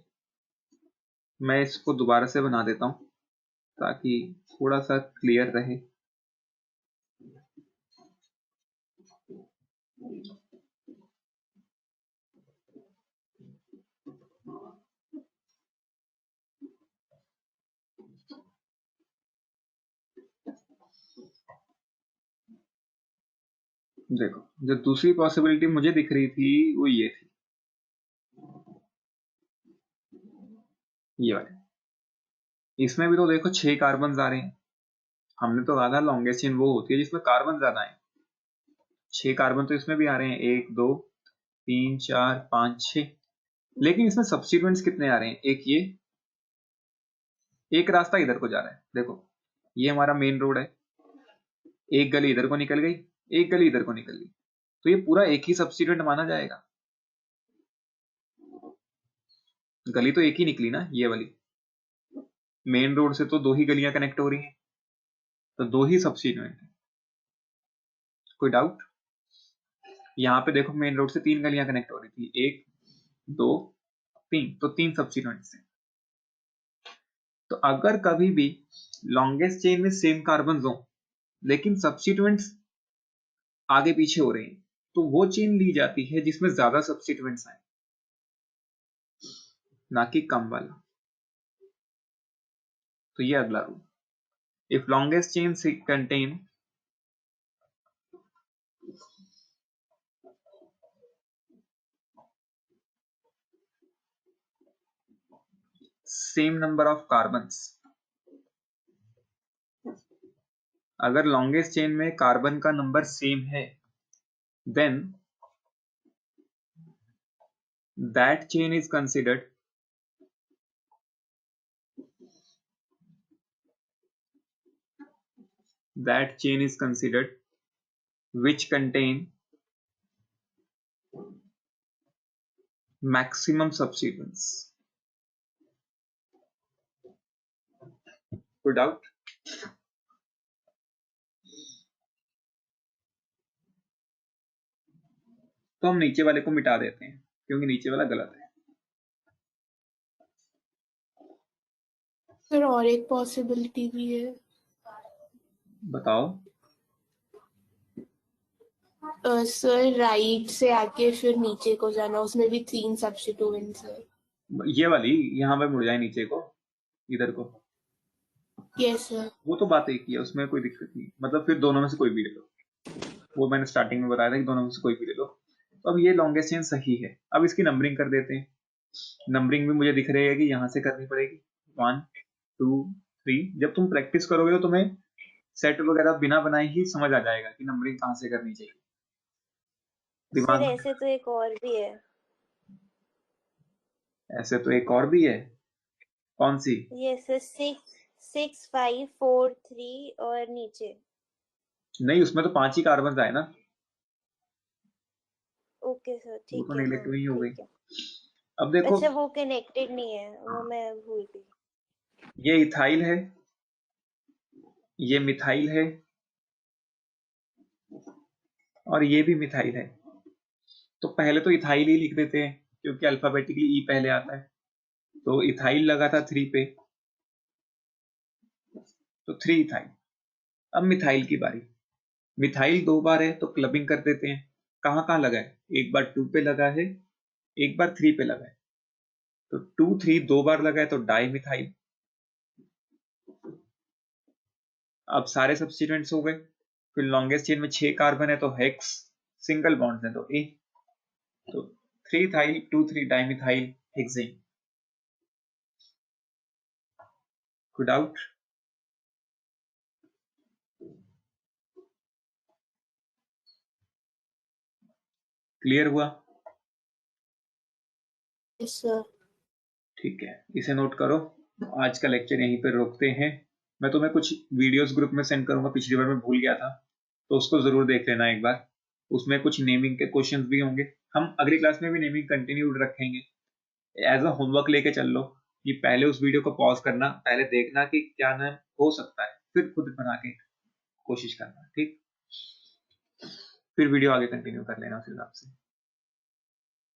मैं इसको दोबारा से बना देता हूँ ताकि थोड़ा सा क्लियर रहे। देखो जो दूसरी पॉसिबिलिटी मुझे दिख रही थी वो ये थी, ये वाले। इसमें भी तो देखो 6 कार्बन आ रहे हैं। हमने तो कहा था लॉन्गेस्ट चेन वो होती है जिसमें कार्बन ज्यादा है। 6 कार्बन तो इसमें भी आ रहे हैं, 1 2 3 4 5 6। लेकिन इसमें सब्स्टिट्यूएंट्स कितने आ रहे हैं, एक ये, एक रास्ता इधर को जा रहा है। देखो ये हमारा मेन रोड है, एक गली इधर को निकल गई, एक गली इधर को निकल गई, तो ये पूरा एक ही सब्स्टिट्यूएंट माना जाएगा। गली तो एक ही निकली ना, ये वाली। मेन रोड से तो 2 ही गलियां कनेक्ट हो रही हैं, तो 2 ही सब्स्टिट्यूएंट है। कोई डाउट? यहाँ पे देखो मेन रोड से 3 गलियां कनेक्ट हो रही थी, 1 2 3, तो 3 सब्स्टिट्यूएंट्स हैं। तो अगर कभी भी लॉन्गेस्ट चेन में सेम कार्बन हो लेकिन सब्स्टिट्यूएंट्स आगे पीछे हो रहे हैं, तो वो चेन ली जाती है जिसमें ज्यादा सब्स्टिट्यूएंट्स आए, ना कि कम वाला। तो ये अगला rule, if longest chain contain same number of carbons, अगर लॉन्गेस्ट चेन में कार्बन का नंबर सेम है, then that chain is considered which contain maximum substituents. कोई डाउट? तो हम नीचे वाले को मिटा देते हैं क्योंकि नीचे वाला गलत है। सर और एक पॉसिबिलिटी भी है। बताओ। सर राइट से आके फिर नीचे को जाना, उसमें भी 3 सब्स्टिट्यूएंट्स है। ये वाली यहाँ पे मुड़ जाए नीचे को, इधर को। Yes sir. वो तो बात एक ही है, उसमें कोई दिक्कत नहीं। मतलब फिर दोनों में से कोई भी ले लो, वो मैंने स्टार्टिंग में बताया था कि दोनों में से कोई भी ले लो। तो अब ये लॉन्गेस्ट चेन सही है। अब इसकी नंबरिंग कर देते हैं। नंबरिंग भी मुझे दिख रही है कि यहाँ से करनी पड़ेगी, 1 2 3। जब तुम प्रैक्टिस करोगे तो तुम्हें सेट वगैरह बिना बनाए ही समझ आ जाएगा कि नंबरिंग कहाँ से करनी चाहिए। सर दिमाग में ऐसे तो एक और भी है। ऐसे तो एक और भी है, कौन सी? ये सर 6 5 4 3 और नीचे। नहीं, उसमें तो 5 ही कार्बन आए ना, ओके सर वो ठीक तो है, हाँ नेगेटिव ही हो गई। ठीक है। अब देखो अच्छा वो कनेक्टेड नहीं है, वो मैं भूल गई। ये इथाइल है, ये मिथाइल है, और ये भी मिथाइल है। तो पहले तो इथाइल ही लिख देते हैं क्योंकि अल्फाबेटिकली ई पहले आता है। तो इथाइल लगा था 3 पे, तो 3 इथाइल। अब मिथाइल की बारी। मिथाइल 2 बार है तो क्लबिंग कर देते हैं। कहाँ कहाँ लगा है? एक बार 2 पे लगा है, एक बार 3 पे लगा है। तो 2 3 2 बार लगा है तो डाई मिथाइल। अब सारे सब्स्टिट्यूएंट्स हो गए। फिर लॉन्गेस्ट चेन में 6 कार्बन है तो हेक्स, सिंगल बॉन्ड्स है तो ए। तो 3 इथाइल 2 3 डाइमिथाइल हेक्सेन। कोई डाउट? क्लियर हुआ? Yes sir. ठीक है, इसे नोट करो। आज का लेक्चर यहीं पर रोकते हैं। मैं तुम्हें कुछ वीडियोस ग्रुप में सेंड करूंगा, पिछली बार मैं भूल गया था तो उसको जरूर देख लेना एक बार। उसमें कुछ नेमिंग के क्वेश्चंस भी होंगे। हम अगली क्लास में भी नेमिंग कंटिन्यू रखेंगे। एज अ होमवर्क लेके चल लो कि पहले उस वीडियो को पॉज करना, पहले देखना कि क्या नाम हो सकता है, फिर खुद बना के कोशिश करना। ठीक, फिर वीडियो आगे कंटिन्यू कर लेना उस हिसाब से।